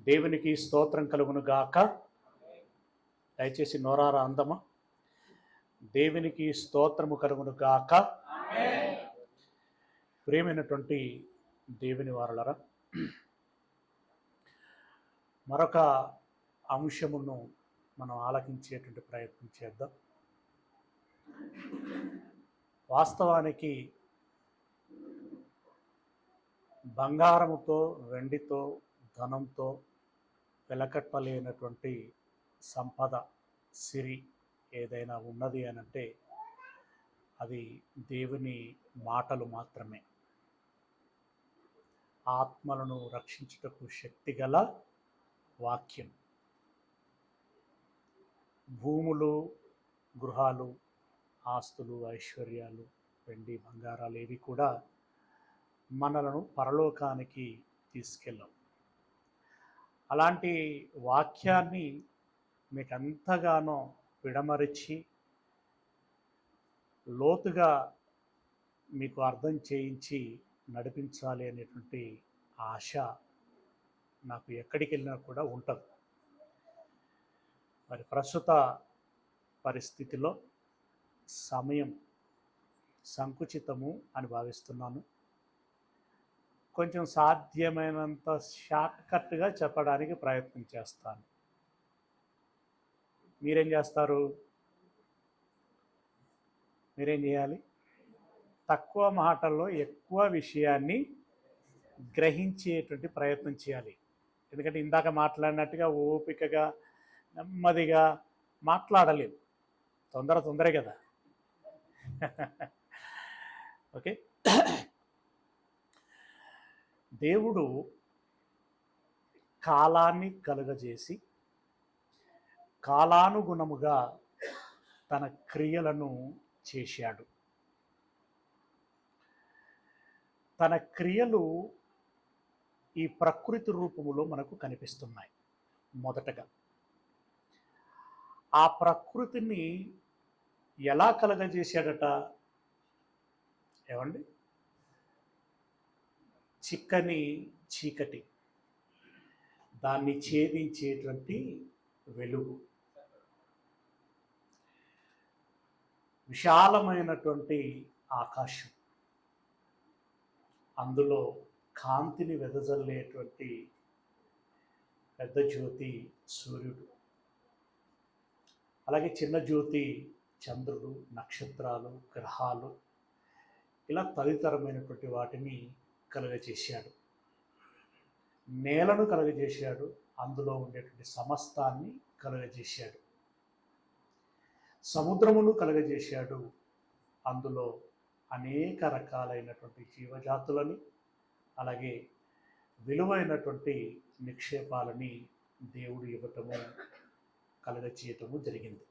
దేవునికి స్తోత్రం కలుగును గాక. దయచేసి నోరారా అందమా. దేవునికి స్తోత్రము కలుగును గాక. ప్రియమైనటువంటి దేవుని వారలరా, మరొక అంశమును మనం ఆలకించేటువంటి ప్రయత్నం చేద్దాం. వాస్తవానికి బంగారముతో, వెండితో, ధనంతో వెలకట్టలేనటువంటి సంపద, సిరి ఏదైనా ఉన్నది అనంటే అది దేవుని మాటలు మాత్రమే. ఆత్మలను రక్షించుటకు శక్తిగల వాక్యం. భూములు, గృహాలు, ఆస్తులు, ఐశ్వర్యాలు, వెండి బంగారాలు ఏవి కూడా మనలను పరలోకానికి తీసుకెళ్ళవు. అలాంటి వాక్యాన్ని మీకు ఎంతగానో విడమరిచి లోతుగా మీకు అర్థం చేయించి నడిపించాలి అనేటువంటి ఆశ నాకు ఎక్కడికి వెళ్ళినా కూడా ఉంటుంది. మరి ప్రస్తుత పరిస్థితిలో సమయం సంకుచితము అని భావిస్తున్నాను. కొంచెం సాధ్యమైనంత షార్ట్కట్గా చెప్పడానికి ప్రయత్నం చేస్తాను. మీరేం చేస్తారు? మీరేం చేయాలి? తక్కువ మాటల్లో ఎక్కువ విషయాన్ని గ్రహించేటువంటి ప్రయత్నం చేయాలి. ఎందుకంటే ఇందాక మాట్లాడినట్టుగా ఓపికగా నెమ్మదిగా మాట్లాడలేము. తొందర కదా. ఓకే. దేవుడు కాలాన్ని కలుగజేసి కాలానుగుణముగా తన క్రియలను చేశాడు. తన క్రియలు ఈ ప్రకృతి రూపములో మనకు కనిపిస్తున్నాయి. మొదటగా ఆ ప్రకృతిని ఎలా కలగజేశాడట? ఏమండి? చిక్కని చీకటి, దాన్ని ఛేదించేటువంటి వెలుగు, విశాలమైనటువంటి ఆకాశం, అందులో కాంతిని వెదజల్లేటువంటి పెద్ద జ్యోతి సూర్యుడు, అలాగే చిన్న జ్యోతి చంద్రుడు, నక్షత్రాలు, గ్రహాలు, ఇలా తదితరమైనటువంటి వాటిని కలుగజేశాడు. నేలను కలుగజేశాడు, అందులో ఉండేటువంటి సమస్తాన్ని కలుగజేశాడు. సముద్రమును కలుగజేశాడు, అందులో అనేక రకాలైనటువంటి జీవజాతులని, అలాగే విలువైనటువంటి నిక్షేపాలని దేవుడు ఇవ్వటము, కలుగచేయటము జరిగింది.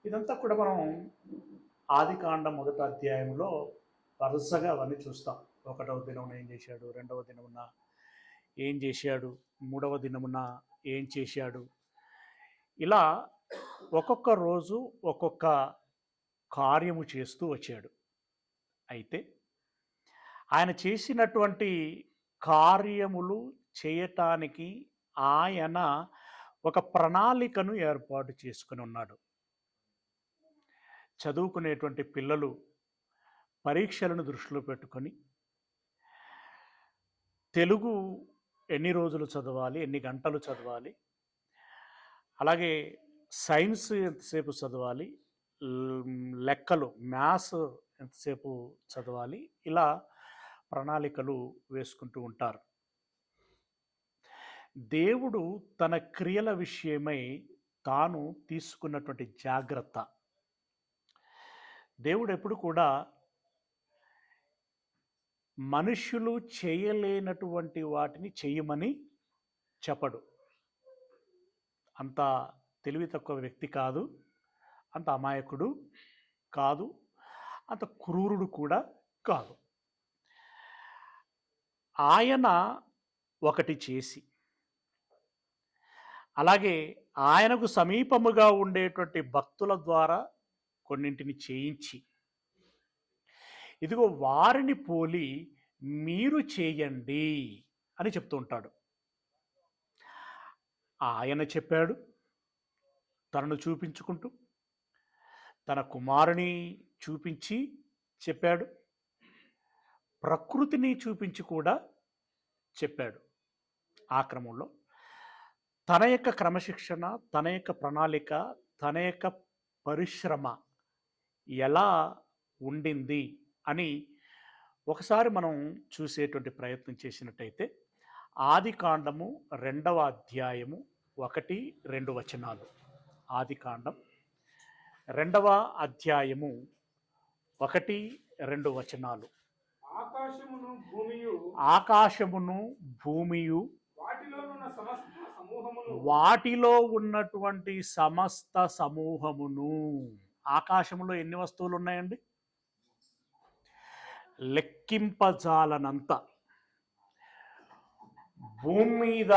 ఇదంతా కూడా మనం ఆదికాండం 1వ అధ్యాయంలో వరుసగా అవన్నీ చూస్తాం. 1వ దినమున ఏం చేశాడు, 2వ దినమున ఏం చేశాడు, 3వ దినమున ఏం చేశాడు, ఇలా ఒక్కొక్క రోజు ఒక్కొక్క కార్యము చేస్తూ వచ్చాడు. అయితే ఆయన చేసినటువంటి కార్యములు చేయటానికి ఆయన ఒక ప్రణాళికను ఏర్పాటు చేసుకుని ఉన్నాడు. చదువుకునేటువంటి పిల్లలు పరీక్షలను దృష్టిలో పెట్టుకొని తెలుగు ఎన్ని రోజులు చదవాలి, ఎన్ని గంటలు చదవాలి, అలాగే సైన్స్ ఎంతసేపు చదవాలి, లెక్కలు మ్యాథ్స్ ఎంతసేపు చదవాలి, ఇలా ప్రణాళికలు వేసుకుంటూ ఉంటారు. దేవుడు తన క్రియల విషయమై తాను తీసుకున్నటువంటి జాగ్రత్త, దేవుడు ఎప్పుడు కూడా మనుష్యులు చేయలేనటువంటి వాటిని చేయమని చెప్పడు. అంత తెలివి తక్కువ వ్యక్తి కాదు, అంత అమాయకుడు కాదు, అంత క్రూరుడు కూడా కాదు. ఆయన ఒకటి చేసి, అలాగే ఆయనకు సమీపముగా ఉండేటువంటి భక్తుల ద్వారా కొన్నింటిని చేయించి, ఇదిగో వారిని పోలి మీరు చేయండి అని చెప్తూ ఉంటాడు. ఆయన చెప్పాడు తనను చూపించుకుంటూ, తన కుమారుని చూపించి చెప్పాడు, ప్రకృతిని చూపించి కూడా చెప్పాడు. ఆ క్రమంలో తన యొక్క క్రమశిక్షణ, తన యొక్క ప్రణాళిక, తన యొక్క పరిశ్రమ ఎలా ఉండింది అని ఒకసారి మనం చూసేటువంటి ప్రయత్నం చేసినట్టయితే ఆదికాండము 2వ అధ్యాయము 1-2 వచనాలు. ఆదికాండం 2వ అధ్యాయము 1-2 వచనాలు. ఆకాశమును భూమియు వాటిలో ఉన్నటువంటి సమస్త సమూహమును. ఆకాశములో ఎన్ని వస్తువులు ఉన్నాయండి? లెక్కింపజాలనంత. భూమి మీద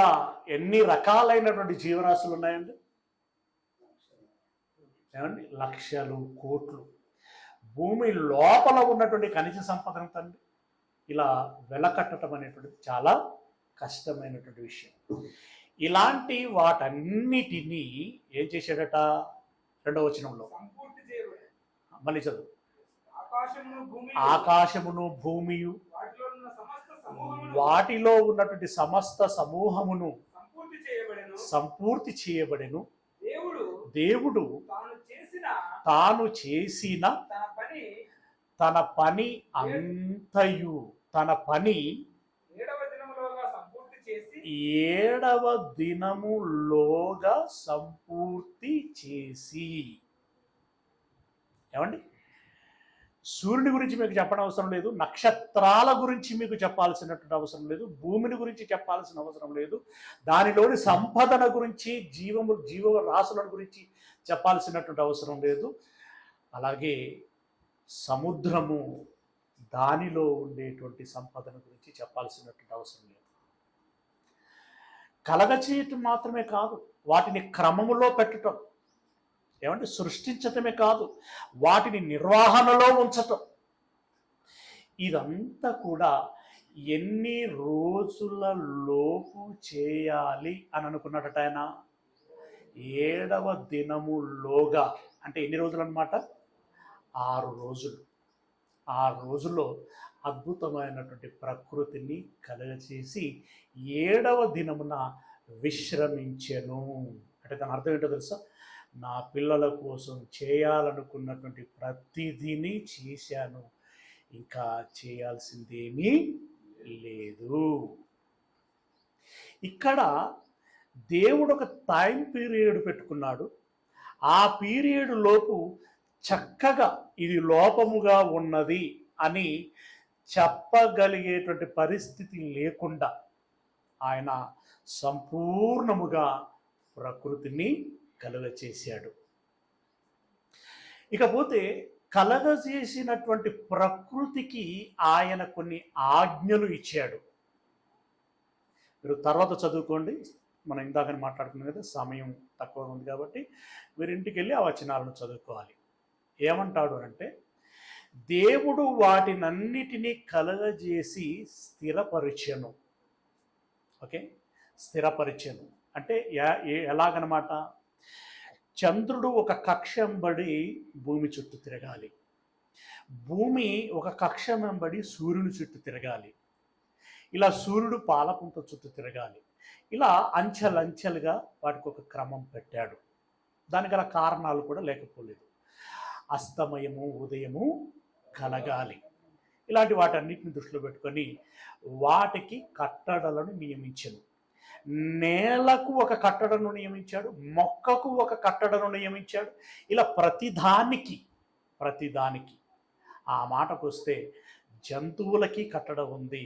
ఎన్ని రకాలైనటువంటి జీవరాశులు ఉన్నాయండి? ఏమండి? లక్షలు, కోట్లు. భూమి లోపల ఉన్నటువంటి ఖనిజ సంపద అండి ఇలా వెలకట్టడం అనేటువంటిది చాలా కష్టమైనటువంటి విషయం. ఇలాంటి వాటన్నిటినీ ఏం చేశాడట? 2వ వచనంలో మళ్ళీ చదువు. ఆకాశమును భూమియు వాటిలో ఉన్నటువంటి సమస్త సమూహమును సంపూర్తి చేయబడెను. దేవుడు తాను చేసిన తన పని అంతయు, తన పని 7వ దినములోగా సంపూర్తి చేసి. ఏమండి? సూర్యుని గురించి మీకు చెప్పడం అవసరం లేదు, నక్షత్రాల గురించి మీకు చెప్పాల్సినటువంటి అవసరం లేదు, భూమిని గురించి చెప్పాల్సిన అవసరం లేదు, దానిలోని సంపదన గురించి, జీవరాశుల గురించి చెప్పాల్సినటువంటి అవసరం లేదు. అలాగే సముద్రము, దానిలో ఉండేటువంటి సంపదన గురించి చెప్పాల్సినటువంటి అవసరం లేదు. కలగచేయటం మాత్రమే కాదు, వాటిని క్రమములో పెట్టడం, ఏమంటే సృష్టించటమే కాదు, వాటిని నిర్వహణలో ఉంచటం, ఇదంతా కూడా ఎన్ని రోజులలోపు చేయాలి అని అనుకున్నాడట ఆయన? 7వ దినములోగా. అంటే ఎన్ని రోజులు అన్నమాట? 6 రోజులు. 6 రోజుల్లో అద్భుతమైనటువంటి ప్రకృతిని కలగచేసి 7వ దినమున విశ్రమించెను. అంటే దాని అర్థం ఏంటో తెలుసా? నా పిల్లల కోసం చేయాలనుకున్నటువంటి ప్రతిదీని చేశాను, ఇంకా చేయాల్సిందేమీ లేదు. ఇక్కడ దేవుడు ఒక టైం పీరియడ్ పెట్టుకున్నాడు. ఆ పీరియడ్ లోపు చక్కగా ఇది లోపముగా ఉన్నది అని చెప్పగలిగేటువంటి పరిస్థితి లేకుండా ఆయన సంపూర్ణముగా ప్రకృతిని కలుగచేశాడు. ఇకపోతే కలగజేసినటువంటి ప్రకృతికి ఆయన కొన్ని ఆజ్ఞలు ఇచ్చాడు. మీరు తర్వాత చదువుకోండి, మనం ఇందాకని మాట్లాడుకున్నాం కదా, సమయం తక్కువగా ఉంది కాబట్టి మీరు ఇంటికి వెళ్ళి ఆ వచనాలను చదువుకోవాలి. ఏమంటాడు అంటే, దేవుడు వాటినన్నిటినీ కలగజేసి స్థిరపరిచెను. ఓకే, స్థిరపరిచెను అంటే ఎలాగనమాట? చంద్రుడు ఒక కక్ష వెంబడి భూమి చుట్టూ తిరగాలి, భూమి ఒక కక్ష వెంబడి సూర్యుని చుట్టూ తిరగాలి, ఇలా సూర్యుడు పాలపుంత చుట్టూ తిరగాలి. ఇలా అంచెలంచెలుగా వాటికి ఒక క్రమం పెట్టాడు. దానికి గల కారణాలు కూడా లేకపోలేదు. అస్తమయము ఉదయము కలగాలి. ఇలాంటి వాటన్నిటిని దృష్టిలో పెట్టుకొని వాటికి కట్టడలను నియమించను. నేలకు ఒక కట్టడను నియమించాడు, మొక్కకు ఒక కట్టడను నియమించాడు. ఇలా ప్రతిదానికి ఆ మాటకు వస్తే జంతువులకి కట్టడ ఉంది,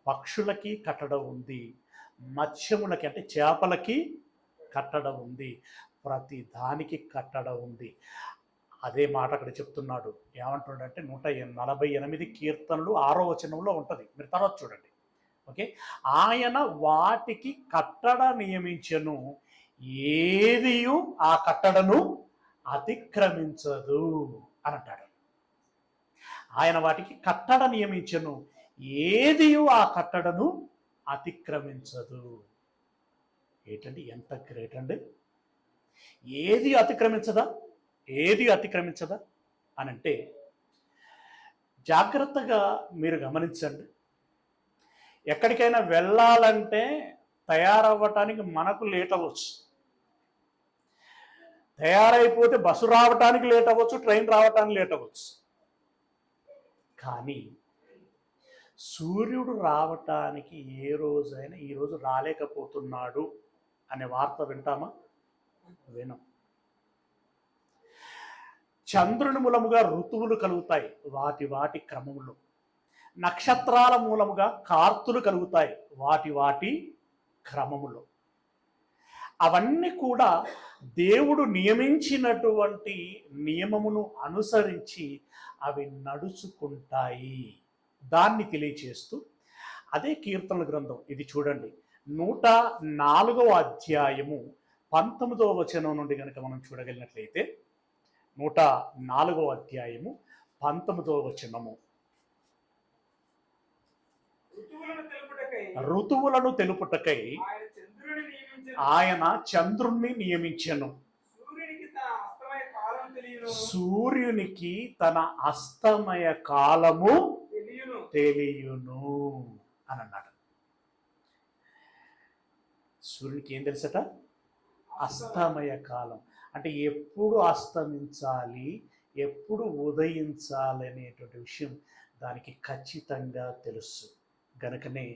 పక్షులకి కట్టడ ఉంది, మత్స్యములకి అంటే చేపలకి కట్టడ ఉంది, ప్రతి దానికి కట్టడ ఉంది. అదే మాట అక్కడ చెప్తున్నాడు. ఏమంటున్నాడంటే 148 కీర్తనలు 6వ వచనంలో ఉంటుంది, మీరు తర్వాత చూడండి. ఓకే, ఆయన వాటికి కట్టడ నియమించెను, ఏదియు ఆ కట్టడను అతిక్రమించదు అని అంటాడు. ఆయన వాటికి కట్టడ నియమించెను, ఏదియు ఆ కట్టడను అతిక్రమించదు. ఏంటండి, ఎంత గ్రేట్ అండి! ఏది అతిక్రమించదా, ఏది అతిక్రమించదా అని అంటే జాగ్రత్తగా మీరు గమనించండి. ఎక్కడికైనా వెళ్ళాలంటే తయారవ్వటానికి మనకు లేట్ అవ్వచ్చు, తయారైపోతే బస్సు రావటానికి లేట్ అవ్వచ్చు, ట్రైన్ రావటానికి లేట్ అవ్వచ్చు. కానీ సూర్యుడు రావటానికి ఏ రోజైనా ఈరోజు రాలేకపోతున్నాడు అనే వార్త వింటామా? వినం. చంద్రుని మూలముగా ఋతువులు కలుగుతాయి వాటి వాటి క్రమములో. నక్షత్రాల మూలముగా కార్తులు కలుగుతాయి వాటి వాటి క్రమములో. అవన్నీ కూడా దేవుడు నియమించినటువంటి నియమమును అనుసరించి అవి నడుచుకుంటాయి. దాన్ని తెలియచేస్తూ అదే కీర్తనల గ్రంథం ఇది చూడండి, 104వ అధ్యాయము 19వ వచనం నుండి కనుక మనం చూడగలిగినట్లయితే, 104వ అధ్యాయము 19వ వచనము. ఋతువులను తెలుపుటకై ఆయన చంద్రుణ్ణి నియమించెను, సూర్యునికి తన అస్తమయ కాలము తెలియును అని అన్నాడు. సూర్యునికి ఏం తెలుసట? అస్తమయ కాలం. అంటే ఎప్పుడు అస్తమించాలి, ఎప్పుడు ఉదయించాలి అనేటువంటి విషయం దానికి ఖచ్చితంగా తెలుసు. గనుకనే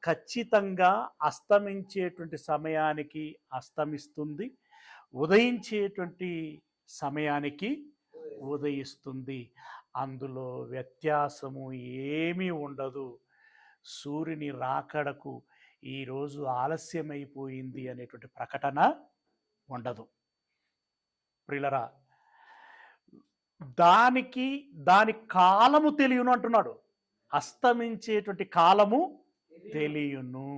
ఖచ్చితంగా అస్తమించేటువంటి సమయానికి అస్తమిస్తుంది, ఉదయించేటువంటి సమయానికి ఉదయిస్తుంది. అందులో వ్యత్యాసము ఏమీ ఉండదు. సూర్యుని రాకడకు ఈరోజు ఆలస్యమైపోయింది అనేటువంటి ప్రకటన ఉండదు. ప్రియులరా, దాని కాలము తెలియను అంటున్నాడు. అస్తమించేటువంటి కాలము తెలియను.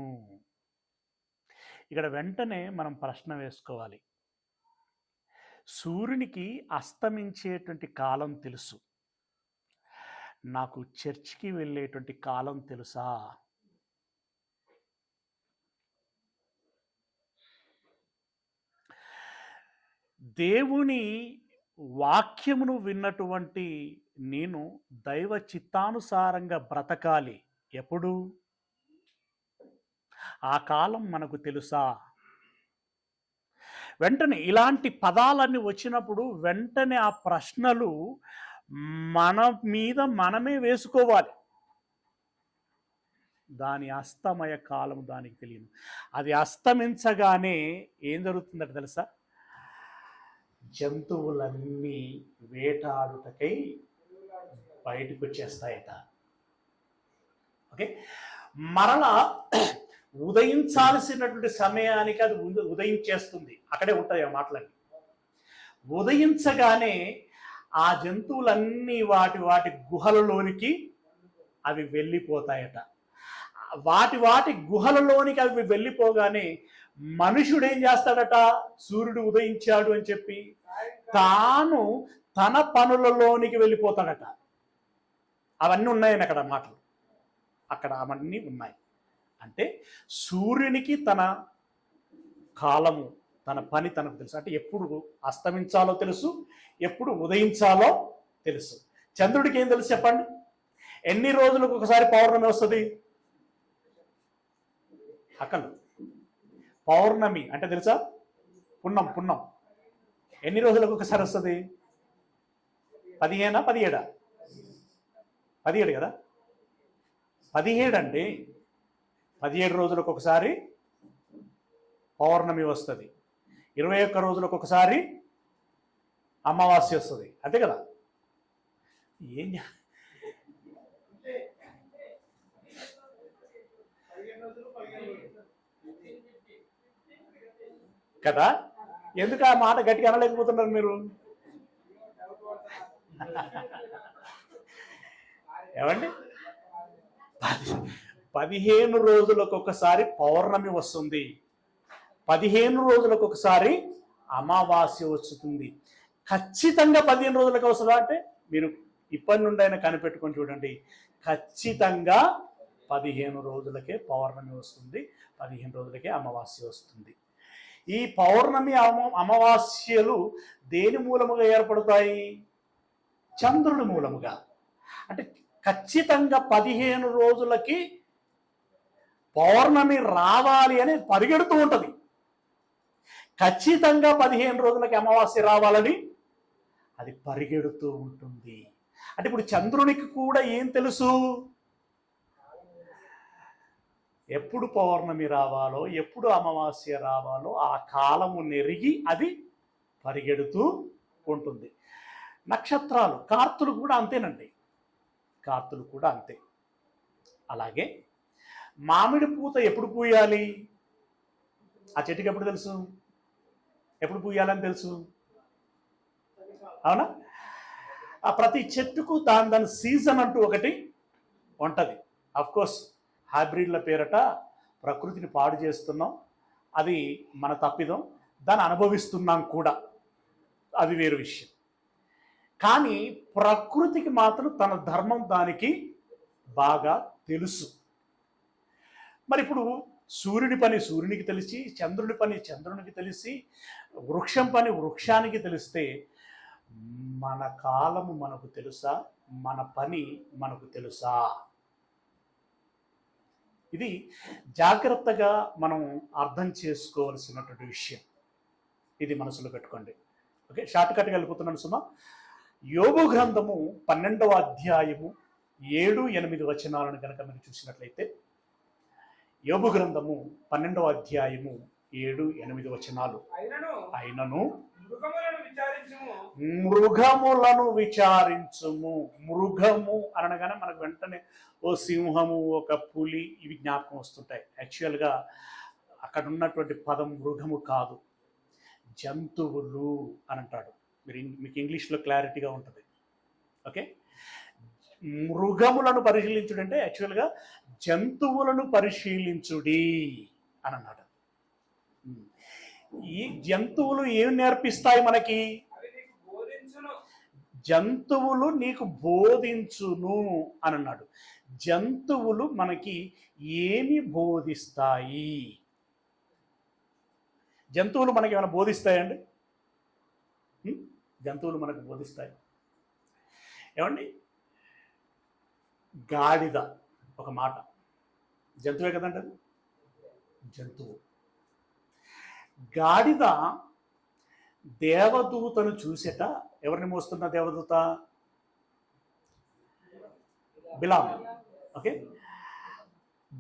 ఇక్కడ వెంటనే మనం ప్రశ్న వేసుకోవాలి. సూర్యునికి అస్తమించేటువంటి కాలం తెలుసు, నాకు చర్చికి వెళ్ళేటువంటి కాలం తెలుసా? దేవుని వాక్యమును విన్నటువంటి నేను దైవ చిత్తానుసారంగా బ్రతకాలి. ఎప్పుడు? ఆ కాలం మనకు తెలుసా? వెంటనే ఇలాంటి పదాలన్నీ వచ్చినప్పుడు వెంటనే ఆ ప్రశ్నలు మన మీద మనమే వేసుకోవాలి. దాని అస్తమయ కాలం దానికి తెలియదు. అది అస్తమించగానే ఏం జరుగుతుందంటే తెలుసా? జంతువులన్నీ వేటాడుటకై బయటకు వచ్చేస్తాయట. ఓకే, మరలా ఉదయించాల్సినటువంటి సమయానికి అది ఉదయించేస్తుంది. అక్కడే ఉంటాయి ఆ మాటలన్నీ. ఉదయించగానే ఆ జంతువులన్నీ వాటి వాటి గుహలలోనికి అవి వెళ్ళిపోతాయట. వాటి గుహలలోనికి అవి వెళ్ళిపోగానే మనుషుడు ఏం చేస్తాడట? సూర్యుడు ఉదయించాడు అని చెప్పి తాను తన పనులలోనికి వెళ్ళిపోతాడట. అవన్నీ ఉన్నాయని అక్కడ మాటలు, అక్కడ అవన్నీ ఉన్నాయి. అంటే సూర్యునికి తన కాలము, తన పని తనకు తెలుసు. అంటే ఎప్పుడు అస్తమించాలో తెలుసు, ఎప్పుడు ఉదయించాలో తెలుసు. చంద్రుడికి ఏం తెలుసు చెప్పండి? ఎన్ని రోజులకు ఒకసారి పౌర్ణమి వస్తుంది? అక్కలు పౌర్ణమి అంటే తెలుసా? పున్నం ఎన్ని రోజులకు ఒకసారి వస్తుంది? 15 17? 17 కదా. 17 అండి. 17 రోజులకు ఒకసారి పౌర్ణమి వస్తుంది, 21 రోజులకు ఒకసారి అమావాస్య వస్తుంది, అంతే కదా. ఏం కదా? ఎందుకు ఆ మాట గట్టిగా అనలేకపోతున్నారు మీరు? ఏమండి, 15 రోజులకు ఒకసారి పౌర్ణమి వస్తుంది, 15 రోజులకు ఒకసారి అమావాస్య వస్తుంది. ఖచ్చితంగా 15 రోజులకు వస్తుందా అంటే మీరు ఇప్పటి నుండి అయినా కనిపెట్టుకొని చూడండి. ఖచ్చితంగా 15 రోజులకే పౌర్ణమి వస్తుంది, 15 రోజులకే అమావాస్య వస్తుంది. ఈ పౌర్ణమి అమావాస్యలు దేని మూలముగా ఏర్పడతాయి? చంద్రుడి మూలముగా. అంటే ఖచ్చితంగా 15 రోజులకి పౌర్ణమి రావాలి అని పరిగెడుతూ ఉంటుంది. ఖచ్చితంగా 15 రోజులకి అమావాస్య రావాలని అది పరిగెడుతూ ఉంటుంది. అంటే ఇప్పుడు చంద్రునికి కూడా ఏం తెలుసు? ఎప్పుడు పౌర్ణమి రావాలో, ఎప్పుడు అమావాస్య రావాలో ఆ కాలము నెరిగి అది పరిగెడుతూ ఉంటుంది. నక్షత్రాలు, కార్తులు కూడా అంతేనండి, కార్తులు కూడా అంతే. అలాగే మామిడి పూత ఎప్పుడు పూయాలి? ఆ చెట్టుకి ఎప్పుడు తెలుసు? ఎప్పుడు పూయాలని తెలుసు, అవునా? ఆ ప్రతి చెట్టుకు దాని సీజన్ అంటూ ఒకటి ఉంటుంది. అఫ్కోర్స్ హైబ్రిడ్ల పేరట ప్రకృతిని పాడు చేస్తున్నాం, అది మన తప్పిదం, దాన్ని అనుభవిస్తున్నాం కూడా, అది వేరు విషయం. కానీ ప్రకృతికి మాత్రం తన ధర్మం దానికి బాగా తెలుసు. మరి ఇప్పుడు సూర్యుడి పని సూర్యునికి తెలిసి, చంద్రుడి పని చంద్రునికి తెలిసి, వృక్షం పని వృక్షానికి తెలిస్తే మన కాలము మనకు తెలుసా? మన పని మనకు తెలుసా? ఇది జాగ్రత్తగా మనం అర్థం చేసుకోవాల్సినటువంటి విషయం. ఇది మనసులో పెట్టుకోండి. ఓకే, షార్ట్ కట్గా వెళ్ళిపోతున్నాను సుమా. యోబు గ్రంథము 12వ అధ్యాయము 7-8 వచనాలను కనుక మీరు చూసినట్లయితే, యోబు గ్రంథము 12వ అధ్యాయము 7-8 వచనాలు. అయినను మృగములను విచారించుము. మృగము అనగానే మనకు వెంటనే ఓ సింహము, ఒక పులి, ఇవి జ్ఞాపకం వస్తుంటాయి. యాక్చువల్గా అక్కడ ఉన్నటువంటి పదం మృగము కాదు, జంతువులు అని అంటాడు. మీకు ఇంగ్లీష్లో క్లారిటీగా ఉంటుంది. ఓకే, మృగములను పరిశీలించుడంటే యాక్చువల్గా జంతువులను పరిశీలించుడి అని అన్నాడు. ఈ జంతువులు ఏమి నేర్పిస్తాయి మనకి? జంతువులు నీకు బోధించును అని అన్నాడు. జంతువులు మనకి ఏమి బోధిస్తాయి? జంతువులు మనకి ఏమైనా బోధిస్తాయండి? జంతువులు మనకు బోధిస్తాయి. ఏమండి, గాడిద ఒక మాట, జంతువే కదండి అది, జంతువు. గాడిద దేవదూతను చూసేట, ఎవరిని మోస్తున్న దేవదూత? బిలాము. ఓకే,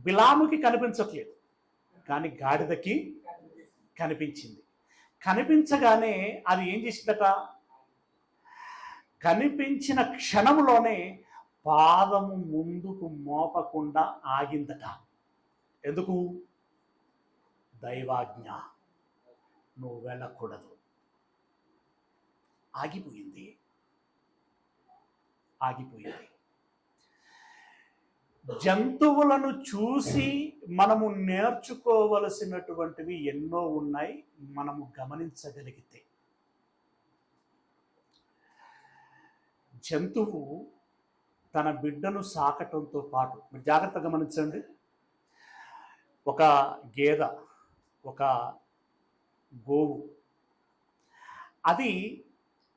బిలాముకి కనిపించట్లేదు, కానీ గాడిదకి కనిపించింది. కనిపించగానే అది ఏం చేసిందట? కనిపించిన క్షణంలోనే పాదము ముందుకు మోపకుండా ఆగిందట. ఎందుకు? దైవాజ్ఞ, నువ్వు వెళ్ళకూడదు. ఆగిపోయింది. జంతువులను చూసి మనము నేర్చుకోవలసినటువంటివి ఎన్నో ఉన్నాయి, మనము గమనించగలిగితే. జంతువు తన బిడ్డను సాకటంతో పాటు, మీరు జాగ్రత్తగా గమనించండి, ఒక గేద, ఒక గోవు, అది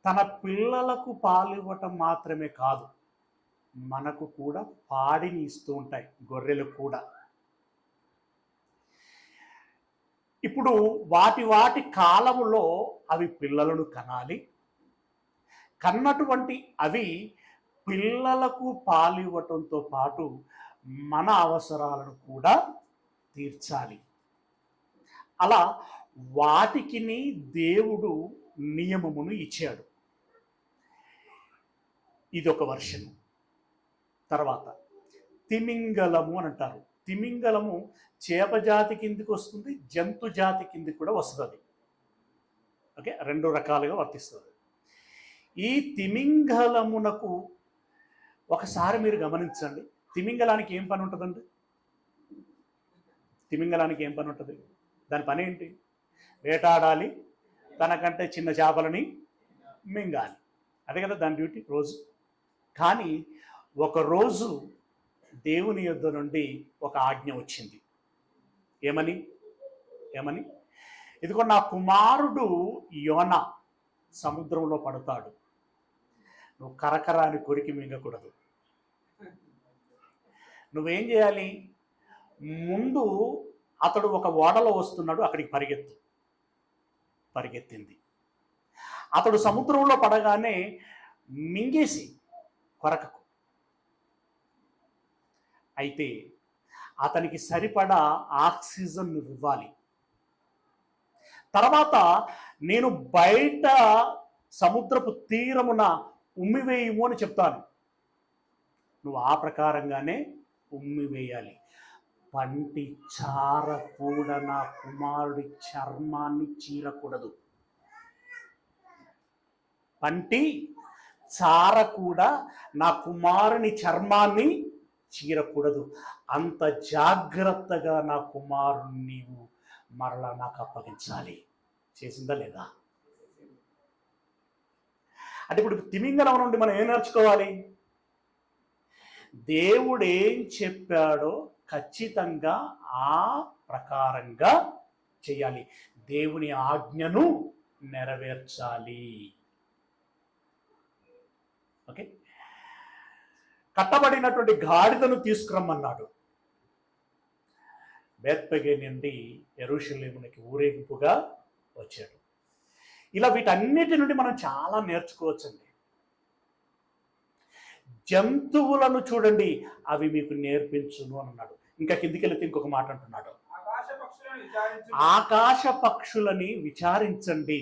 తన పిల్లలకు పాలివ్వటం మాత్రమే కాదు, మనకు కూడా పాడిని ఇస్తూ ఉంటాయి, గొర్రెలు కూడా. ఇప్పుడు వాటి కాలములో అవి పిల్లలను కనాలి. కన్నటువంటి అవి పిల్లలకు పాలివ్వటంతో పాటు మన అవసరాలను కూడా తీర్చాలి. అలా వాటికి దేవుడు నియమమును ఇచ్చాడు. ఇదొక వర్షన్. తర్వాత తిమింగలము అని అంటారు. తిమింగలము చేప జాతి కిందికి వస్తుంది, జంతు జాతి కిందికి కూడా వస్తుంది. ఓకే, 2 రకాలుగా వర్తిస్తుంది. ఈ తిమింగలమునకు ఒకసారి మీరు గమనించండి, తిమింగలానికి ఏం పని ఉంటుందండి? తిమింగలానికి ఏం పని ఉంటుంది? దాని పని ఏంటి? వేటాడాలి, తనకంటే చిన్న చేపలని మింగాలి. అదే కదా దాని డ్యూటీ రోజు. కానీ ఒకరోజు దేవుని యొద్ద నుండి ఒక ఆజ్ఞ వచ్చింది. ఏమని ఏమని ఇదిగో నా కుమారుడు యోన సముద్రంలో పడతాడు, నువ్వు కరకరాని కొరికి మింగకూడదు. నువ్వేం చేయాలి? ముందు అతడు ఒక ఓడలో వస్తున్నాడు, అక్కడికి పరిగెత్తింది. అతడు సముద్రంలో పడగానే మింగేసి కొరకకు. అయితే అతనికి సరిపడా ఆక్సిజన్ ఇవ్వాలి. తర్వాత నేను బయట సముద్రపు తీరమున ఉమ్మివేయము అని చెప్తాను, నువ్వు ఆ ప్రకారంగానే ఉమ్మివేయాలి. పంటి చార కూడా నా కుమారుడి చర్మాన్ని చీరకూడదు. పంటి చార కూడా నా కుమారుని చర్మాన్ని చీరకూడదు. అంత జాగ్రత్తగా నా కుమారుని నీవు మరలా నాకు అప్పగించాలి. చేసిందా లేదా? అంటే ఇప్పుడు తిమింగలం నుండి మనం ఏం నేర్చుకోవాలి? దేవుడు ఏం చెప్పాడో ఖచ్చితంగా ఆ ప్రకారంగా చేయాలి. దేవుని ఆజ్ఞను నెరవేర్చాలి. ఓకే, కట్టబడినటువంటి గాడిదను తీసుకురమ్మన్నాడు. బేత్పగే నుండి యెరూషలేమునకి ఊరేగింపుగా వచ్చాడు. ఇలా వీటన్నిటి నుండి మనం చాలా నేర్చుకోవచ్చండి. జంతువులను చూడండి, అవి మీకు నేర్పించును అని అన్నాడు. ఇంకా కిందికి వెళితే ఇంకొక మాట అంటున్నాడు, ఆకాశ పక్షులని విచారించండి,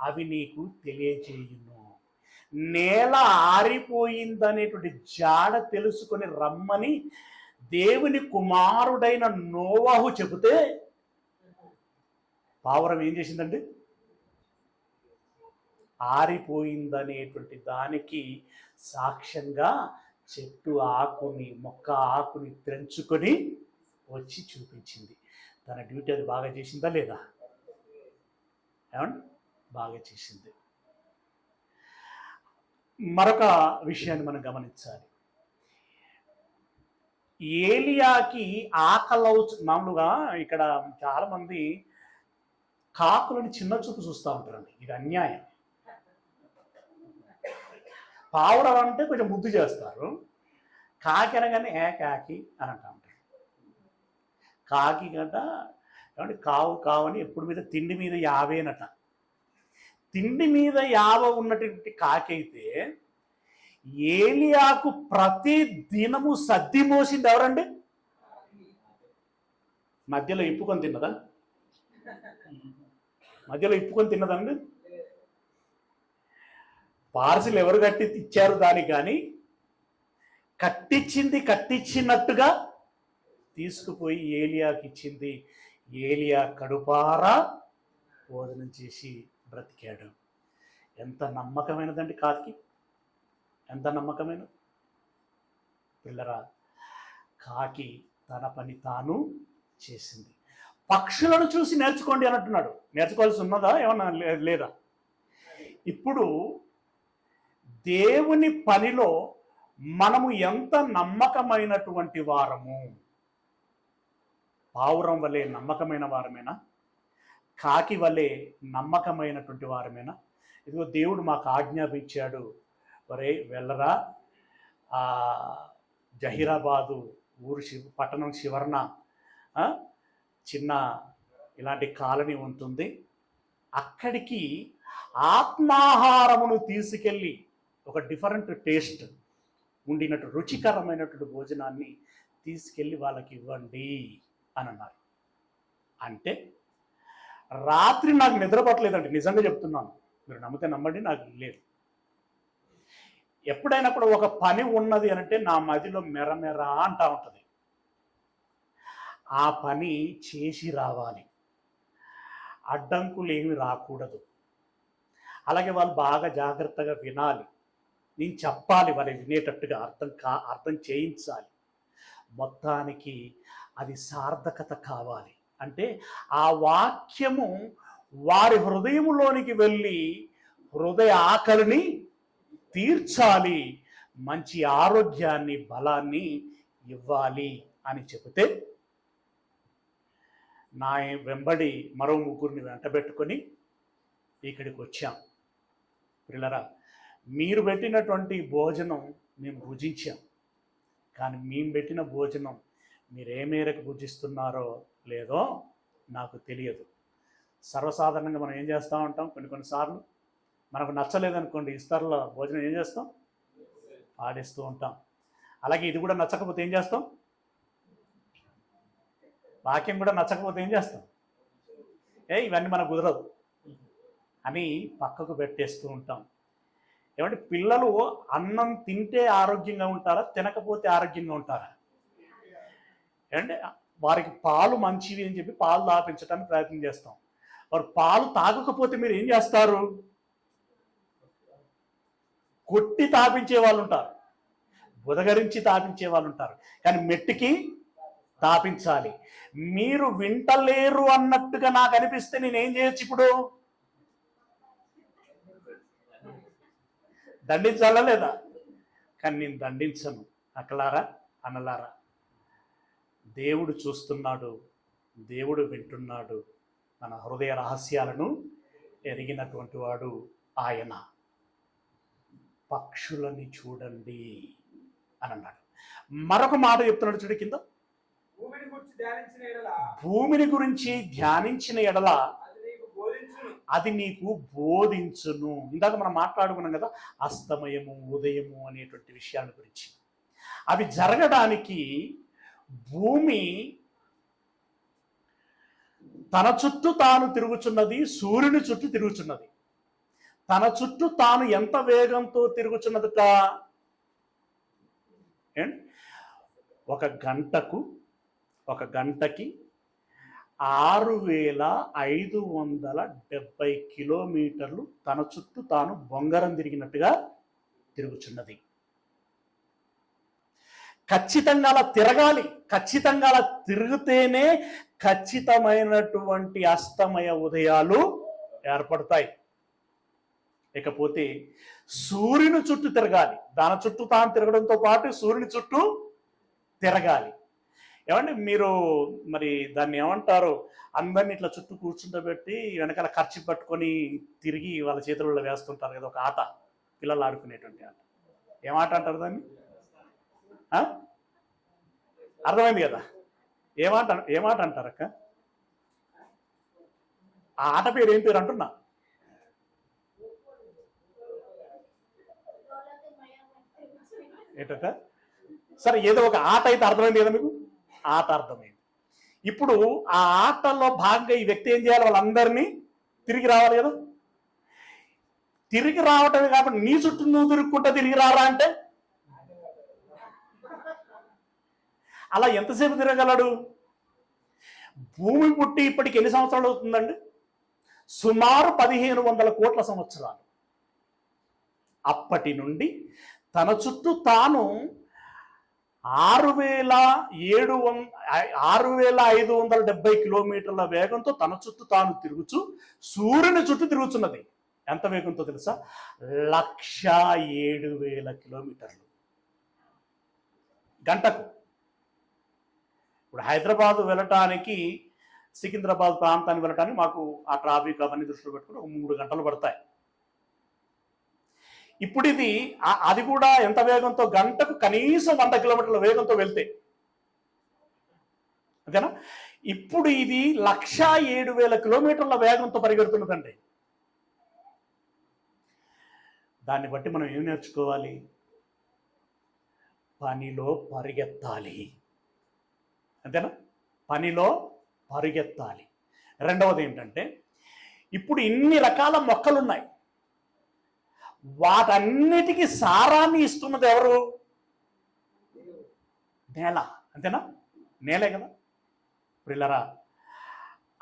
అవి నీకు తెలియజేయును. నేల ఆరిపోయిందనేటువంటి జాడ తెలుసుకొని రమ్మని దేవుని కుమారుడైన నోవాహు చెబితే పావురం ఏం చేసిందండి? ఆరిపోయిందనేటువంటి దానికి సాక్ష్యంగా చెట్టు ఆకుని, మొక్క ఆకుని తెంచుకొని వచ్చి చూపించింది. తన డ్యూటీ అది బాగా చేసిందా లేదా? ఏమండి, బాగా చేసింది. మరొక విషయాన్ని మనం గమనించాలి. ఏలియాకి ఆకలవు. మామూలుగా ఇక్కడ చాలా మంది కాకులను చిన్న చూపు చూస్తూ ఉంటారండి. ఇది అన్యాయం. పావురం అంటే కొంచెం ముద్దు చేస్తారు, కాకి అనగానే కాకి అని అంటూ ఉంటారు. కాకి కదా కాబట్టి కావు అని ఎప్పుడు మీద తిండి మీద యావేనట. తిండి మీద యావ ఉన్నటువంటి కాకి అయితే ఏలియాకు ప్రతి దినము సద్ది మోసింది ఎవరండి? మధ్యలో ఇప్పుకొని తిన్నదా? మధ్యలో ఇప్పుకొని తిన్నదండి? పార్సిల్ ఎవరు కట్టి ఇచ్చారు దానికి, కానీ కట్టించినట్టుగా తీసుకుపోయి ఏలియాకి ఇచ్చింది. ఏలియా కడుపారా భోజనం చేసి బ్రతికాడు. ఎంత నమ్మకమైనదండి కాకి, ఎంత నమ్మకమైన పిల్లరా. కాకి తన పని తాను చేసింది. పక్షులను చూసి నేర్చుకోండి అని అంటున్నాడు. నేర్చుకోవాల్సి ఉన్నదా ఏమన్నా లేదా? ఇప్పుడు దేవుని పనిలో మనము ఎంత నమ్మకమైనటువంటి వారము? పావురం వలె నమ్మకమైన వారమేనా? కాకి వలె నమ్మకమైనటువంటి వారమేనా? ఇదిగో దేవుడు మాకు ఆజ్ఞాపించాడు, ఒరే వెళ్ళరా, జహీరాబాదు ఊరు పట్టణం చివరన చిన్న ఇలాంటి కాలనీ ఉంటుంది, అక్కడికి ఆత్మాహారమును తీసుకెళ్ళి ఒక డిఫరెంట్ టేస్ట్ ఉండినట్టు రుచికరమైనటువంటి భోజనాన్ని తీసుకెళ్ళి వాళ్ళకి ఇవ్వండి అని అన్నారు. అంటే రాత్రి నాకు నిద్ర పట్టలేదండి, నిజంగా చెప్తున్నాను, మీరు నమ్మితే నమ్మండి, నాకు లేదు. ఎప్పుడైనా కూడా ఒక పని ఉన్నది అంటే నా మదిలో మెరమెరా అంటా ఉంటుంది. ఆ పని చేసి రావాలి, అడ్డంకులు ఏమి రాకూడదు. అలాగే వాళ్ళు బాగా జాగ్రత్తగా వినాలి, నేను చెప్పాలి, వాళ్ళు వినేటట్టుగా అర్థం చేయించాలి. మొత్తానికి అది సార్థకత కావాలి. అంటే ఆ వాక్యము వారి హృదయములోనికి వెళ్ళి హృదయ ఆకలిని తీర్చాలి. మంచి ఆరోగ్యాన్ని, బలాన్ని ఇవ్వాలి అని చెబితే నా వెంబడి మరో ముగ్గురిని వెంటబెట్టుకొని ఇక్కడికి వచ్చాం. పిల్లరా, మీరు పెట్టినటువంటి భోజనం మేము భుజించాం, కానీ మేము పెట్టిన భోజనం మీరు ఏ మేరకు భుజిస్తున్నారో లేదో నాకు తెలియదు. సర్వసాధారణంగా మనం ఏం చేస్తూ ఉంటాం, కొన్నిసార్లు మనకు నచ్చలేదనుకోండి, ఇస్తారులో భోజనం ఏం చేస్తాం, పాడేస్తూ ఉంటాం. అలాగే ఇది కూడా నచ్చకపోతే ఏం చేస్తాం, వాక్యం కూడా నచ్చకపోతే ఏం చేస్తాం, ఇవన్నీ మనకు కుదరదు అని పక్కకు పెట్టేస్తూ ఉంటాం. ఏమంటే పిల్లలు అన్నం తింటే ఆరోగ్యంగా ఉంటారా, తినకపోతే ఆరోగ్యంగా ఉంటారా? ఏమంటే వారికి పాలు మంచివి అని చెప్పి పాలు తాపించడానికి ప్రయత్నం చేస్తాం. వారు పాలు తాగకపోతే మీరు ఏం చేస్తారు, కొట్టి తాపించే వాళ్ళు ఉంటారు, బుదగరించి తాపించే వాళ్ళు ఉంటారు, కానీ మెట్టికి తాపించాలి. మీరు వింటలేరు అన్నట్టుగా నాకు అనిపిస్తే నేనేం చేయొచ్చు, ఇప్పుడు దండించాలా లేదా? కానీ నేను దండించను. అక్కలారా అనలారా, దేవుడు చూస్తున్నాడు, దేవుడు వింటున్నాడు. మన హృదయ రహస్యాలను ఎరిగినటువంటి వాడు ఆయన. పక్షులని చూడండి అని అన్నాడు. మరొక మాట చెప్తున్నాడు చూడు కింద, భూమిని గురించి ధ్యానించిన ఎడల అది నీకు బోధించును. ఇందాక మనం మాట్లాడుకున్నాం కదా, అస్తమయము ఉదయము అనేటువంటి విషయాల గురించి. అవి జరగడానికి భూమి తన చుట్టూ తాను తిరుగుచున్నది, సూర్యుని చుట్టూ తిరుగుచున్నది. తన చుట్టూ తాను ఎంత వేగంతో తిరుగుచున్నదట, ఒక గంటకి 6570 కిలోమీటర్లు తన చుట్టూ తాను బొంగరం తిరిగినట్టుగా తిరుగుచున్నది. ఖచ్చితంగా అలా తిరగాలి. ఖచ్చితంగా అలా తిరిగితేనే ఖచ్చితమైనటువంటి అస్తమయ ఉదయాలు ఏర్పడతాయి. ఇకపోతే సూర్యుని చుట్టూ తిరగాలి. దాని చుట్టూ తాను తిరగడంతో పాటు సూర్యుని చుట్టూ తిరగాలి. ఏమంటే మీరు మరి దాన్ని ఏమంటారు, అందరినీ ఇట్లా చుట్టూ కూర్చుంటబెట్టి వెనకాల ఖర్చు పట్టుకొని తిరిగి వాళ్ళ చేతుల్లో వేస్తుంటారు కదా, ఒక ఆట, పిల్లలు ఆడుకునేటువంటి ఆట. ఏమాట అంటారు దాన్ని? అర్థమైంది కదా? ఏమాట అంటారు అక్క? ఆ ఆట పేరు ఏం పేరు అంటున్నా? ఏంటక్క? సరే, ఏదో ఒక ఆట అయితే అర్థమైంది కదా మీకు? ఆట అర్థమైంది. ఇప్పుడు ఆ ఆటలో భాగంగా ఈ వ్యక్తి ఏం చేయాలి, వాళ్ళందరినీ తిరిగి రావాలి కదా. తిరిగి రావటమే కాబట్టి నీ చుట్టూ నువ్వు తిరుగుకుంటా తిరిగి రారా అంటే అలా ఎంతసేపు తిరగలడు? భూమి పుట్టి ఇప్పటికి ఎన్ని సంవత్సరాలు అవుతుందండి? సుమారు 1500 కోట్ల సంవత్సరాలు. అప్పటి నుండి తన చుట్టూ తాను 6570 కిలోమీటర్ల వేగంతో తన చుట్టూ తాను తిరుగుచు సూర్యుని చుట్టూ తిరుగుతున్నది. ఎంత వేగంతో తెలుసా? 1,07,000 కిలోమీటర్లు గంటకు. ఇప్పుడు హైదరాబాద్ వెళ్ళటానికి, సికింద్రాబాద్ ప్రాంతానికి వెళ్ళటానికి మాకు ఆ ట్రాఫిక్ అవన్నీ దృష్టిలో పెట్టుకుని 3 గంటలు పడతాయి. ఇప్పుడు ఇది అది కూడా ఎంత వేగంతో, గంటకు కనీసం 100 కిలోమీటర్ల వేగంతో వెళ్తే, అంతేనా? ఇప్పుడు ఇది 1,07,000 కిలోమీటర్ల వేగంతో పరిగెడుతున్నదండి. దాన్ని బట్టి మనం ఏం నేర్చుకోవాలి? పనిలో పరిగెత్తాలి, అంతేనా? పనిలో పరిగెత్తాలి. రెండవది ఏంటంటే, ఇప్పుడు ఇన్ని రకాల మొక్కలు ఉన్నాయి, వాటన్నిటికీ సారాన్ని ఇస్తున్నది ఎవరు? నేల, అంతేనా? నేలే కదా. పిల్లరా,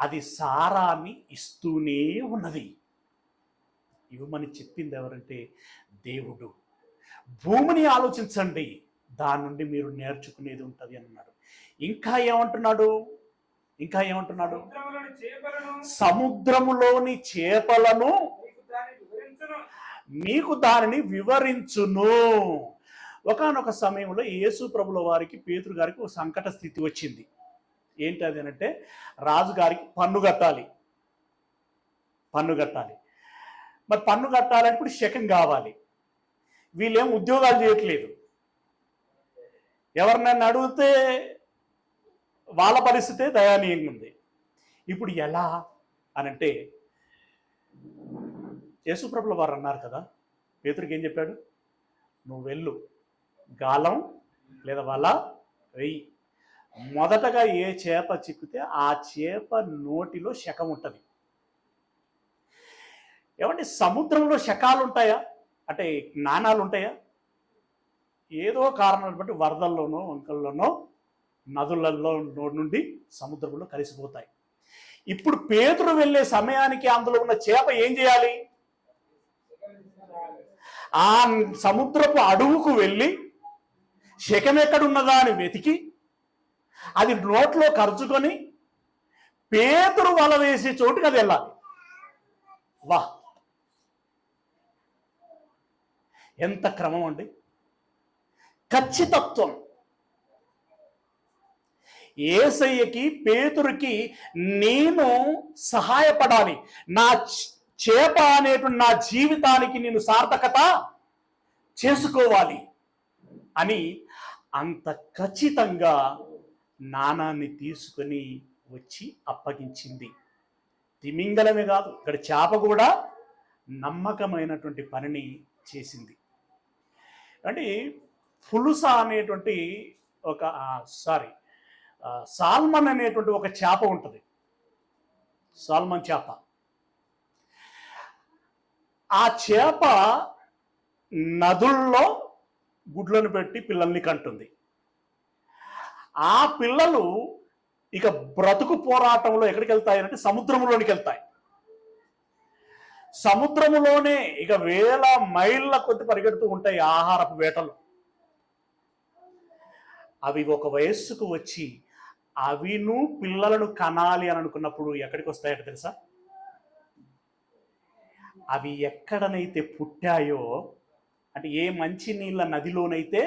అది సారాన్ని ఇస్తూనే ఉన్నది. ఇవ్వమని చెప్పింది ఎవరంటే దేవుడు. భూమిని ఆలోచించండి, దాని నుండి మీరు నేర్చుకునేది ఉంటుంది అన్నాడు. ఇంకా ఏమంటున్నాడు? సముద్రములోని చేపలను మీకు దానిని వివరించును. ఒకానొక సమయంలో యేసు ప్రభుల వారికి పేతురు గారికి ఒక సంకట స్థితి వచ్చింది. ఏంటది అంటే రాజుగారికి పన్ను కట్టాలి. మరి పన్ను కట్టాలంటే ఇప్పుడు శకం కావాలి. వీళ్ళేం ఉద్యోగాలు చేయట్లేదు. ఎవరినైనా అడిగితే వాళ్ళ పరిస్థితే దయనీయంగా ఉంది. ఇప్పుడు ఎలా అనంటే యేసుప్రభుల వారు అన్నారు కదా, పేతురికి ఏం చెప్పాడు? నువ్వు వెళ్ళు, గాలం లేదా వల వెయ్యి. మొదటగా ఏ చేప చిక్కితే ఆ చేప నోటిలో శకం ఉంటుంది. ఏమంటే సముద్రంలో శకాలు ఉంటాయా? అంటే నాణాలు ఉంటాయా? ఏదో కారణాలు బట్టి వరదల్లోనో వంకల్లోనో నదులలో నుండి సముద్రంలో కలిసిపోతాయి. ఇప్పుడు పేతురు వెళ్ళే సమయానికి అందులో ఉన్న చేప ఏం చేయాలి? ఆ సముద్రపు అడుగుకు వెళ్ళి శకం ఎక్కడున్నదా అని వెతికి అది నోట్లో కరుచుకొని పేతురు వల వేసే చోటుకి అది వెళ్ళాలి. వా, ఎంత క్రమం అండి! ఖచ్చితత్వం. యేసయ్యకి పేతురుకి నేను సహాయపడాలి, నా చేప అనేటువంటి నా జీవితానికి నేను సార్థకత చేసుకోవాలి అని అంత ఖచ్చితంగా నాణాన్ని తీసుకొని వచ్చి అప్పగించింది. తిమింగలమే కాదు, ఇక్కడ చేప కూడా నమ్మకమైనటువంటి పనిని చేసింది. అంటే పులుస అనేటువంటి ఒక సాల్మన్ అనేటువంటి ఒక చేప ఉంటుంది. సాల్మన్ చేప. ఆ చేప నదుల్లో గుడ్లను పెట్టి పిల్లల్ని కంటుంది. ఆ పిల్లలు ఇక బ్రతుకు పోరాటంలో ఎక్కడికి వెళ్తాయంటే సముద్రంలోనికి వెళ్తాయి. సముద్రములోనే ఇక వేల మైళ్ళ కొద్ది పరిగెడుతూ ఉంటాయి ఆహారపు వేటలు. అవి ఒక వయస్సుకు వచ్చి అవిను పిల్లలను కనాలి అని అనుకున్నప్పుడు ఎక్కడికి వస్తాయట తెలుసా? అవి ఎక్కడనైతే పుట్టాయో, అంటే ఏ మంచి నీళ్ళ నదిలోనైతే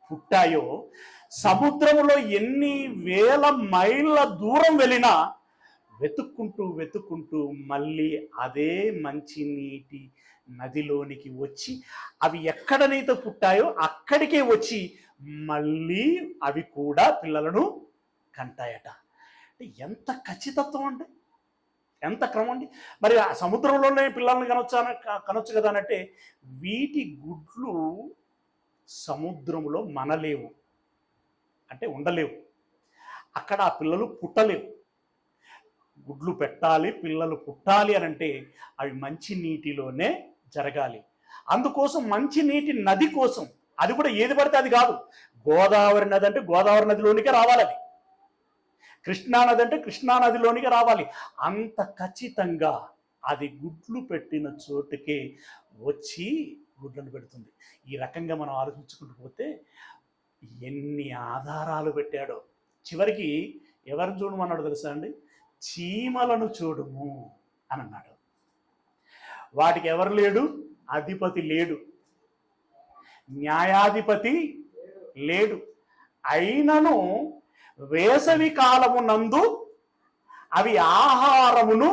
పుట్టాయో, సముద్రములో ఎన్ని వేల మైళ్ళ దూరం వెళ్ళినా వెతుక్కుంటూ మళ్ళీ అదే మంచి నీటి నదిలోనికి వచ్చి అవి ఎక్కడనైతే పుట్టాయో అక్కడికే వచ్చి మళ్ళీ అవి కూడా పిల్లలను కంటాయట. ఎంత ఖచ్చితత్వం అంటే, ఎంత క్రమం అండి! మరి ఆ సముద్రంలోనే పిల్లల్ని కనొచ్చు కదా అంటే, వీటి గుడ్లు సముద్రంలో మనలేవు, అంటే ఉండలేవు. అక్కడ ఆ పిల్లలు పుట్టలేవు. గుడ్లు పెట్టాలి, పిల్లలు పుట్టాలి అని అంటే అవి మంచి నీటిలోనే జరగాలి. అందుకోసం మంచి నీటి నది కోసం, అది కూడా ఏది పడితే అది కాదు. గోదావరి నది అంటే గోదావరి నదిలోనికే రావాలి, అది కృష్ణా నది అంటే కృష్ణా నదిలోనికి రావాలి. అంత ఖచ్చితంగా అది గుడ్లు పెట్టిన చోటుకే వచ్చి గుడ్లను పెడుతుంది. ఈ రకంగా మనం ఆలోచించుకుంటూ పోతే ఎన్ని ఆధారాలు పెట్టాడో. చివరికి ఎవరిని చూడమన్నాడు తెలుసా అండి? చీమలను చూడుము అని అన్నాడు. వాటికి ఎవరు లేడు? అధిపతి లేడు, న్యాయాధిపతి లేడు. అయినను వేసవి కాలము నందు అవి ఆహారమును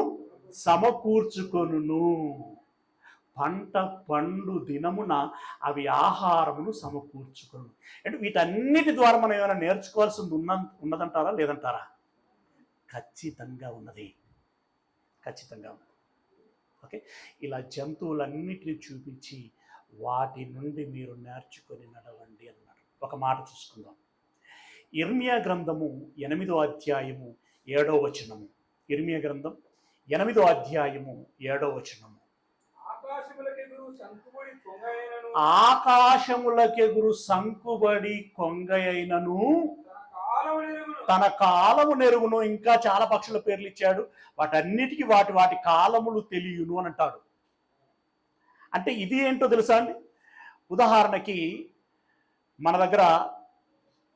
సమకూర్చుకొనును. పంట పండు దినమున అవి ఆహారమును సమకూర్చుకొను. అంటే వీటన్నిటి ద్వారా మనం ఏమైనా నేర్చుకోవాల్సింది ఉన్నదంటారా లేదంటారా? ఖచ్చితంగా ఉన్నది, ఖచ్చితంగా ఉంది. ఓకే, ఇలా జంతువులన్నిటిని చూపించి వాటి నుండి మీరు నేర్చుకొని నడవండి అన్నాడు. ఒక మాట చూసుకుందాం. ఇర్మియా గ్రంథము 8వ అధ్యాయము 7వ వచనము. ఇర్మియా గ్రంథం 8వ అధ్యాయము 7వ వచనము. ఆకాశములకెగురు సంకుబడి కొంగయైనను తన కాలము నెరుగును. ఇంకా చాలా పక్షుల పేర్లు ఇచ్చాడు. వాటన్నిటికీ వాటి కాలములు తెలియను అని అంటాడు. అంటే ఇది ఏంటో తెలుసా అండి? ఉదాహరణకి మన దగ్గర